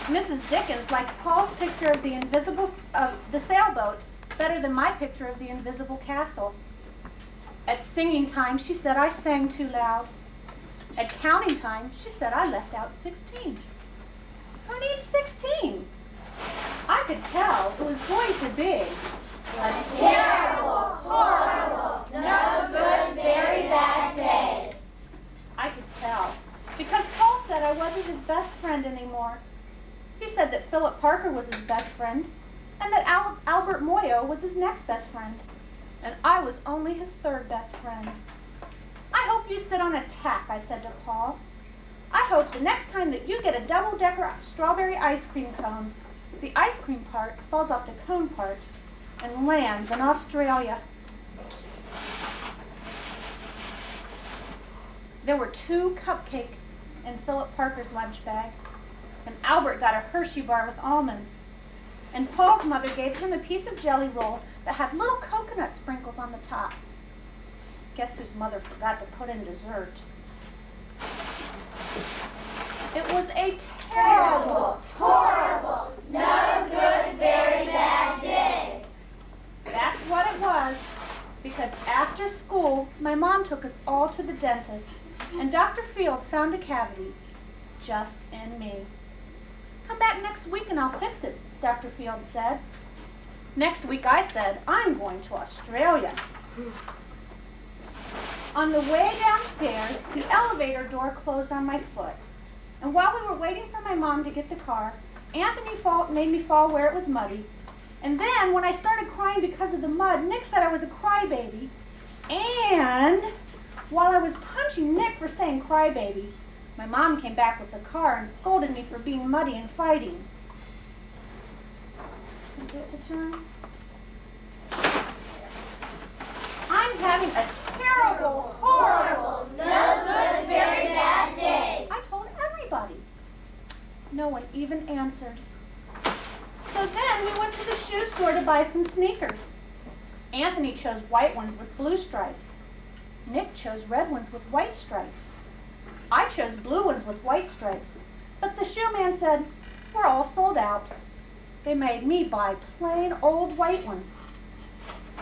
S15: Mrs. Dickens liked Paul's picture of the sailboat better than my picture of the invisible castle. At singing time, she said I sang too loud. At counting time, she said I left out 16. Who needs 16? I could tell it was going to be a terrible, horrible, no good, very bad day. I could tell because Paul said I wasn't his best friend anymore. He said that Philip Parker was his best friend and that Albert Moyo was his next best friend, and I was only his third best friend. I hope you sit on a tack, I said to Paul. I hope the next time that you get a double-decker strawberry ice cream cone, the ice cream part falls off the cone part and lands in Australia. There were 2 cupcakes in Philip Parker's lunch bag, and Albert got a Hershey bar with almonds. And Paul's mother gave him a piece of jelly roll that had little coconut sprinkles on the top. Guess whose mother forgot to put in dessert? It was a terrible, horrible, no good, very bad day. That's what it was, because after school, my mom took us all to the dentist, and Dr. Fields found a cavity just in me. Come back next week and I'll fix it, Dr. Fields said. Next week I said, I'm going to Australia. On the way downstairs, the elevator door closed on my foot. And while we were waiting for my mom to get the car, Anthony made me fall where it was muddy. And then when I started crying because of the mud, Nick said I was a crybaby. And While I was punching Nick for saying crybaby, my mom came back with the car and scolded me for being muddy and fighting. Can I get it to turn? I'm having a terrible, horrible, no good, very bad day. I told everybody. No one even answered. So then we went to the shoe store to buy some sneakers. Anthony chose white ones with blue stripes. Nick chose red ones with white stripes. I chose blue ones with white stripes. But the shoe man said, we're all sold out. They made me buy plain old white ones.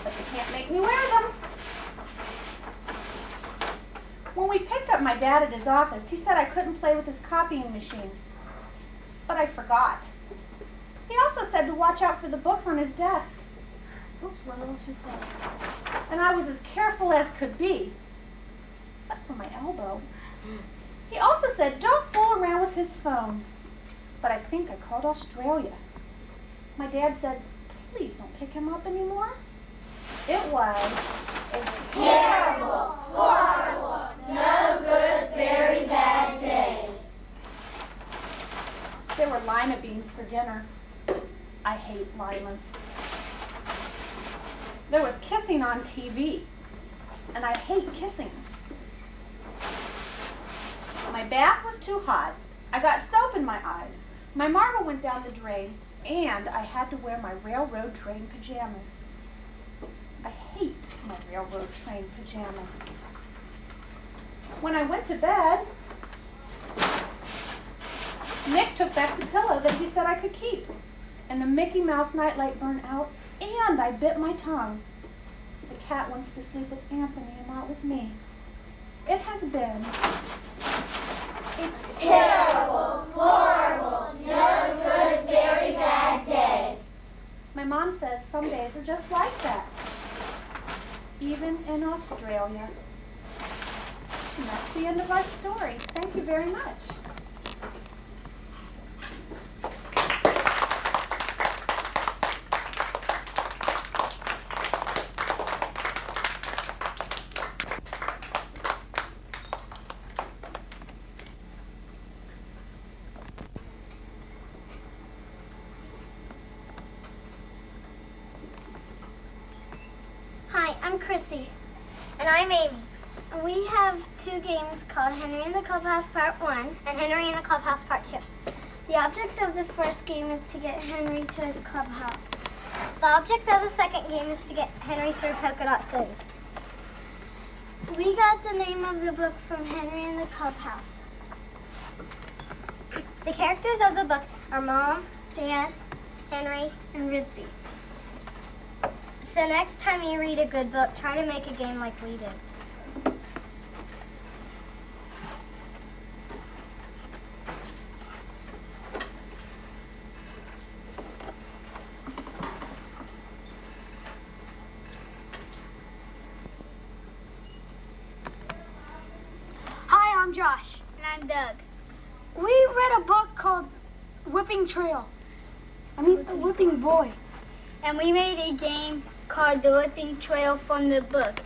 S15: But they can't make me wear them. When we picked up my dad at his office, he said I couldn't play with his copying machine. But I forgot. He also said to watch out for the books on his desk. Oops, what else you got? And I was as careful as could be, except for my elbow. He also said don't fool around with his phone. But I think I called Australia. My dad said, please don't pick him up anymore. It was a terrible, horrible, no good, very bad day. There were lima beans for dinner. I hate limas. There was kissing on TV, and I hate kissing. My bath was too hot. I got soap in my eyes. My marble went down the drain, and I had to wear my railroad train pajamas. I hate my railroad train pajamas. When I went to bed, Nick took back the pillow that he said I could keep, and the Mickey Mouse nightlight burned out, and I bit my tongue. The cat wants to sleep with Anthony and not with me. It has been a terrible, horrible, no good, very bad day. My mom says some days are just like that, even in Australia. And that's the end of our story. Thank you very much.
S2: Hi, I'm Chrissy. And I'm Amy. And we have two games called Henry in the Clubhouse Part 1 and Henry in the Clubhouse Part 2. The object of the first game is to get Henry to his clubhouse. The object of the second game is to get Henry through Polka Dot City. We got the name of the book from Henry in the Clubhouse. The characters of the book are Mom, Dad, Henry, and Risby. So next time you read a good book, try to make a game like we did.
S3: Hi, I'm Josh.
S2: And I'm Doug.
S3: We read a book called Whipping The Whipping Boy.
S2: And we made a game called The Whipping Trail from the book.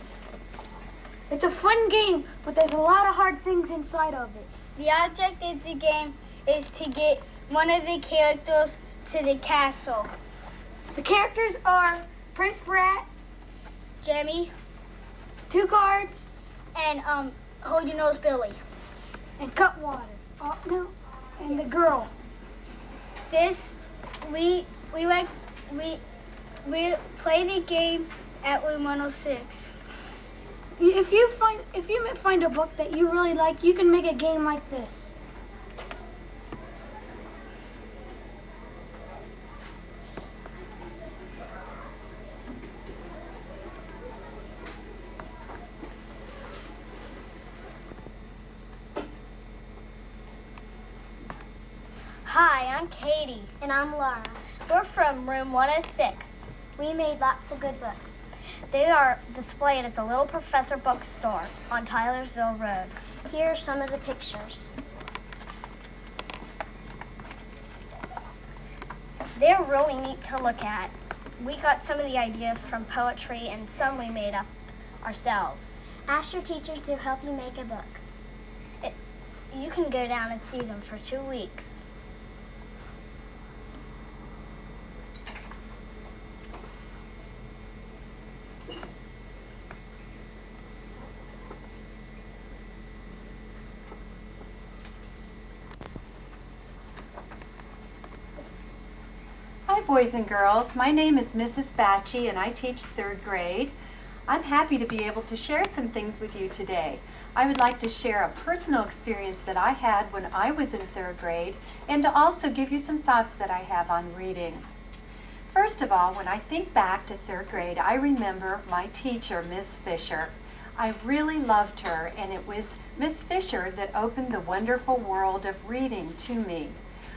S3: It's a fun game, but there's a lot of hard things inside of it.
S2: The object of the game is to get one of the characters to the castle.
S3: The characters are Prince Brat,
S2: Jemmy,
S3: two cards,
S2: and Hold Your Nose Billy.
S3: and Cutwater. And the girl.
S2: We play the game at Room 106.
S3: If you find a book that you really like, you can make a game like this.
S2: Hi, I'm Katie. And I'm Laura. We're from Room 106. We made lots of good books. They are displayed at the Little Professor Bookstore on Tylersville Road. Here are some of the pictures. They're really neat to look at. We got some of the ideas from poetry and some we made up ourselves.
S1: Ask your teacher to help you make a book. You can go down and see them for 2 weeks.
S14: Hi, boys and girls. My name is Mrs. Batchy, and I teach 3rd grade. I'm happy to be able to share some things with you today. I would like to share a personal experience that I had when I was in 3rd grade, and to also give you some thoughts that I have on reading. First of all, when I think back to 3rd grade, I remember my teacher, Miss Fisher. I really loved her, and it was Miss Fisher that opened the wonderful world of reading to me.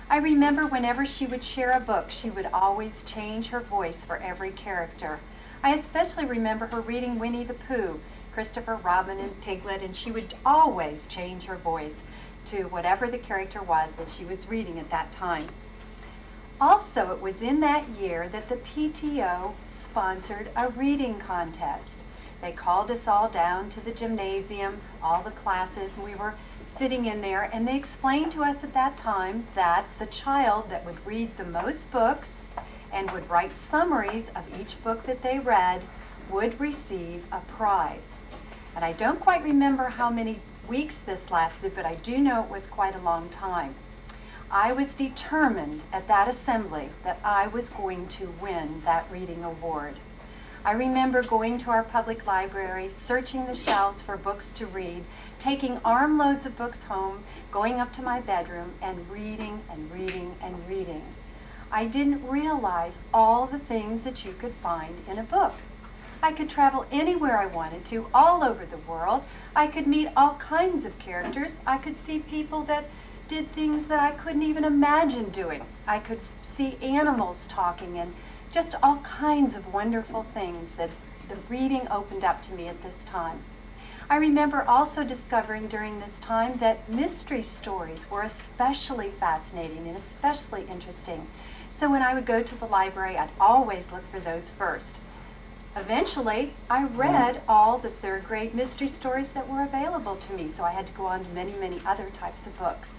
S14: I remember whenever she would share a book, she would always change her voice for every character. I especially remember her reading Winnie the Pooh, Christopher Robin and Piglet, and she would always change her voice to whatever the character was that she was reading at that time. Also, it was in that year that the PTO sponsored a reading contest. They called us all down to the gymnasium, all the classes, and we were sitting in there, and they explained to us at that time that the child that would read the most books and would write summaries of each book that they read would receive a prize. And I don't quite remember how many weeks this lasted, but I do know it was quite a long time. I was determined at that assembly that I was going to win that reading award. I remember going to our public library, searching the shelves for books to read, taking armloads of books home, going up to my bedroom, and reading and reading and reading. I didn't realize all the things that you could find in a book. I could travel anywhere I wanted to, all over the world. I could meet all kinds of characters. I could see people that did things that I couldn't even imagine doing. I could see animals talking and just all kinds of wonderful things that the reading opened up to me at this time. I remember also discovering during this time that mystery stories were especially fascinating and especially interesting. So when I would go to the library, I'd always look for those first. Eventually, I read all the 3rd grade mystery stories that were available to me, so I had to go on to many, many other types of books.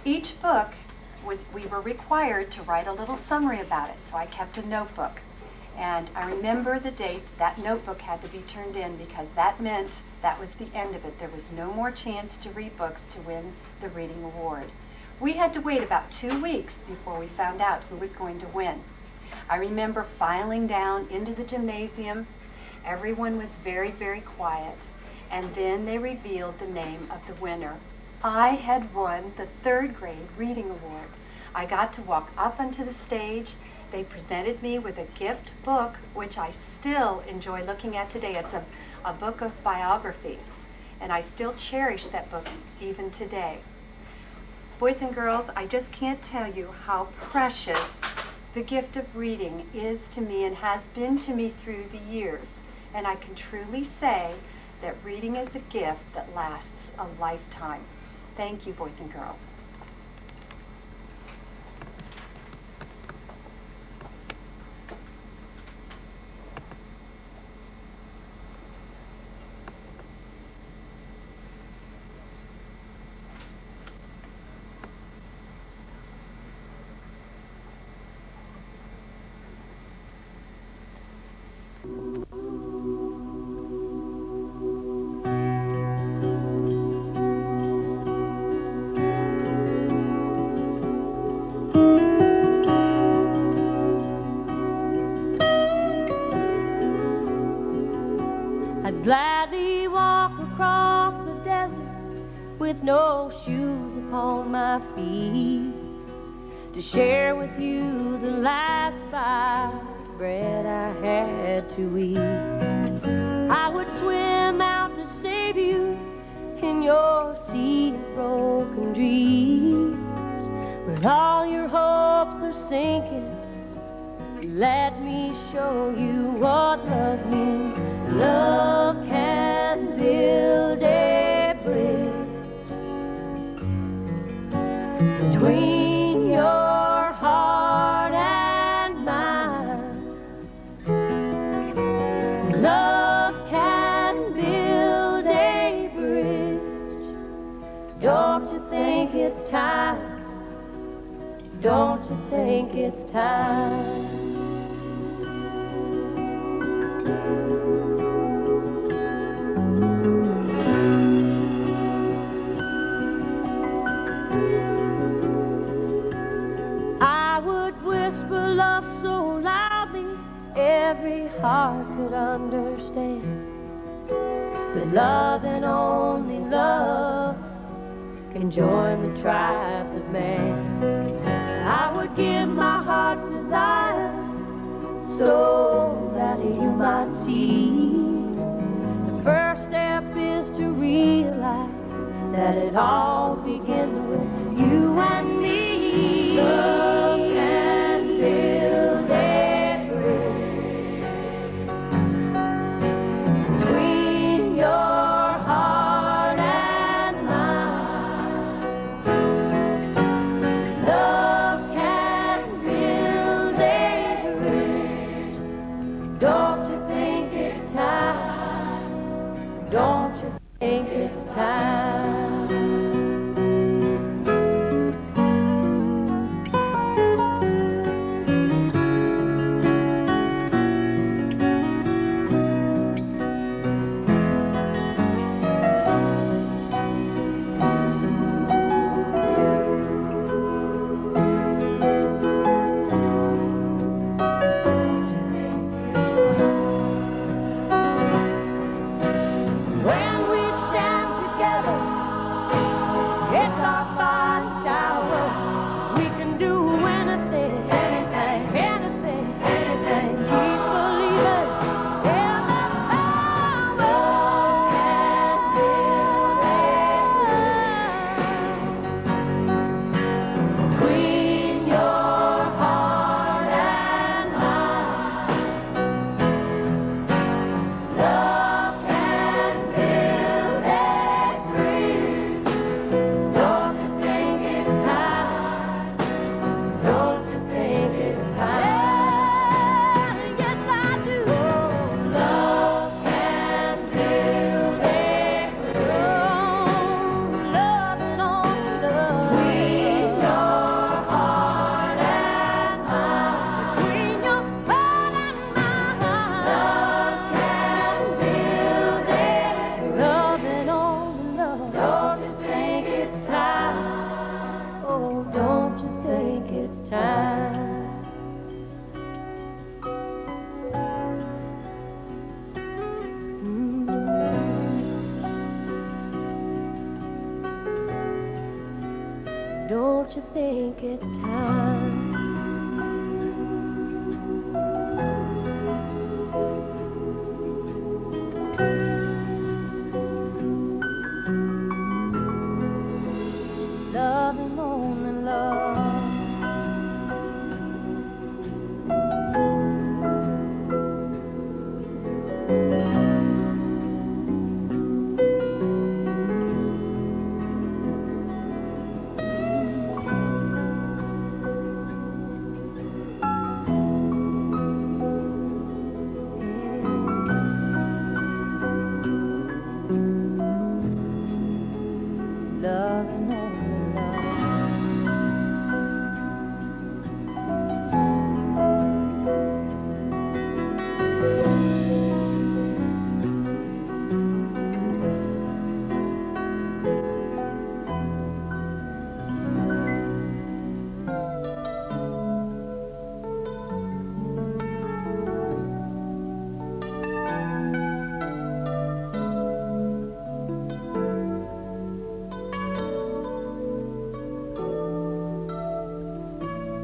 S14: Each book, we were required to write a little summary about it, so I kept a notebook. And I remember the date that notebook had to be turned in, because that meant that was the end of it. There was no more chance to read books to win the reading award. We had to wait about 2 weeks before we found out who was going to win. I remember filing down into the gymnasium. Everyone was very, very quiet. And then they revealed the name of the winner. I had won the 3rd grade reading award. I got to walk up onto the stage. They presented me with a gift book, which I still enjoy looking at today. It's a book of biographies, and I still cherish that book even today. Boys and girls, I just can't tell you how precious the gift of reading is to me and has been to me through the years. And I can truly say that reading is a gift that lasts a lifetime. Thank you, boys and girls.
S16: I'd gladly walk across the desert with no shoes upon my feet to share with you the last bite of bread I had to eat. I would swim out to save you in your sea of broken dreams. When all your hopes are sinking, let me show you what love means. Love can build a bridge between your heart and mine. Love can build don't you think it's time? I would whisper love so loudly every heart could understand. But love and only love can join the tribes of man. I would give my heart's desire so that you might see. The first step is to realize that it all begins with you and me. Love can build a bridge between your heart and mine. Love can build a bridge. Don't you think it's time? Don't you think it's time? When we stand together, it's our finest hour. We can do anything, anything, anything, anything. Keep believing in the power and build between your heart and mine. Love can build a bridge. Don't you think it's time? Don't you think it's time? Yes, I do. Love can build a bridge. Love and only love between your heart and mine. Between your heart and mine. Love can build a bridge. Love and only love. Don't you think it's time? Oh, don't you think it's time? Don't you think it's time? Love and only love. Love and only love.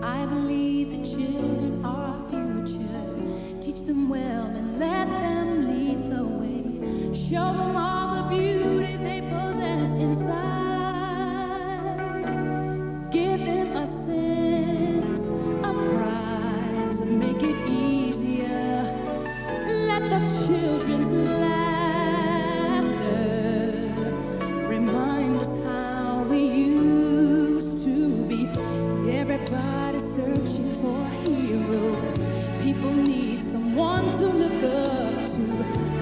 S17: I believe that children are our future. Teach them well and let them lead the way. Show them all the beauty they possess inside. Give them a sense of pride to make it easier. Let the children's laughter remind us how we used to be. Everybody's searching for a hero. People need someone to look up to.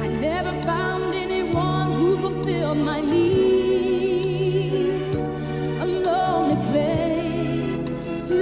S17: I never found anyone who fulfilled my needs. A lonely place to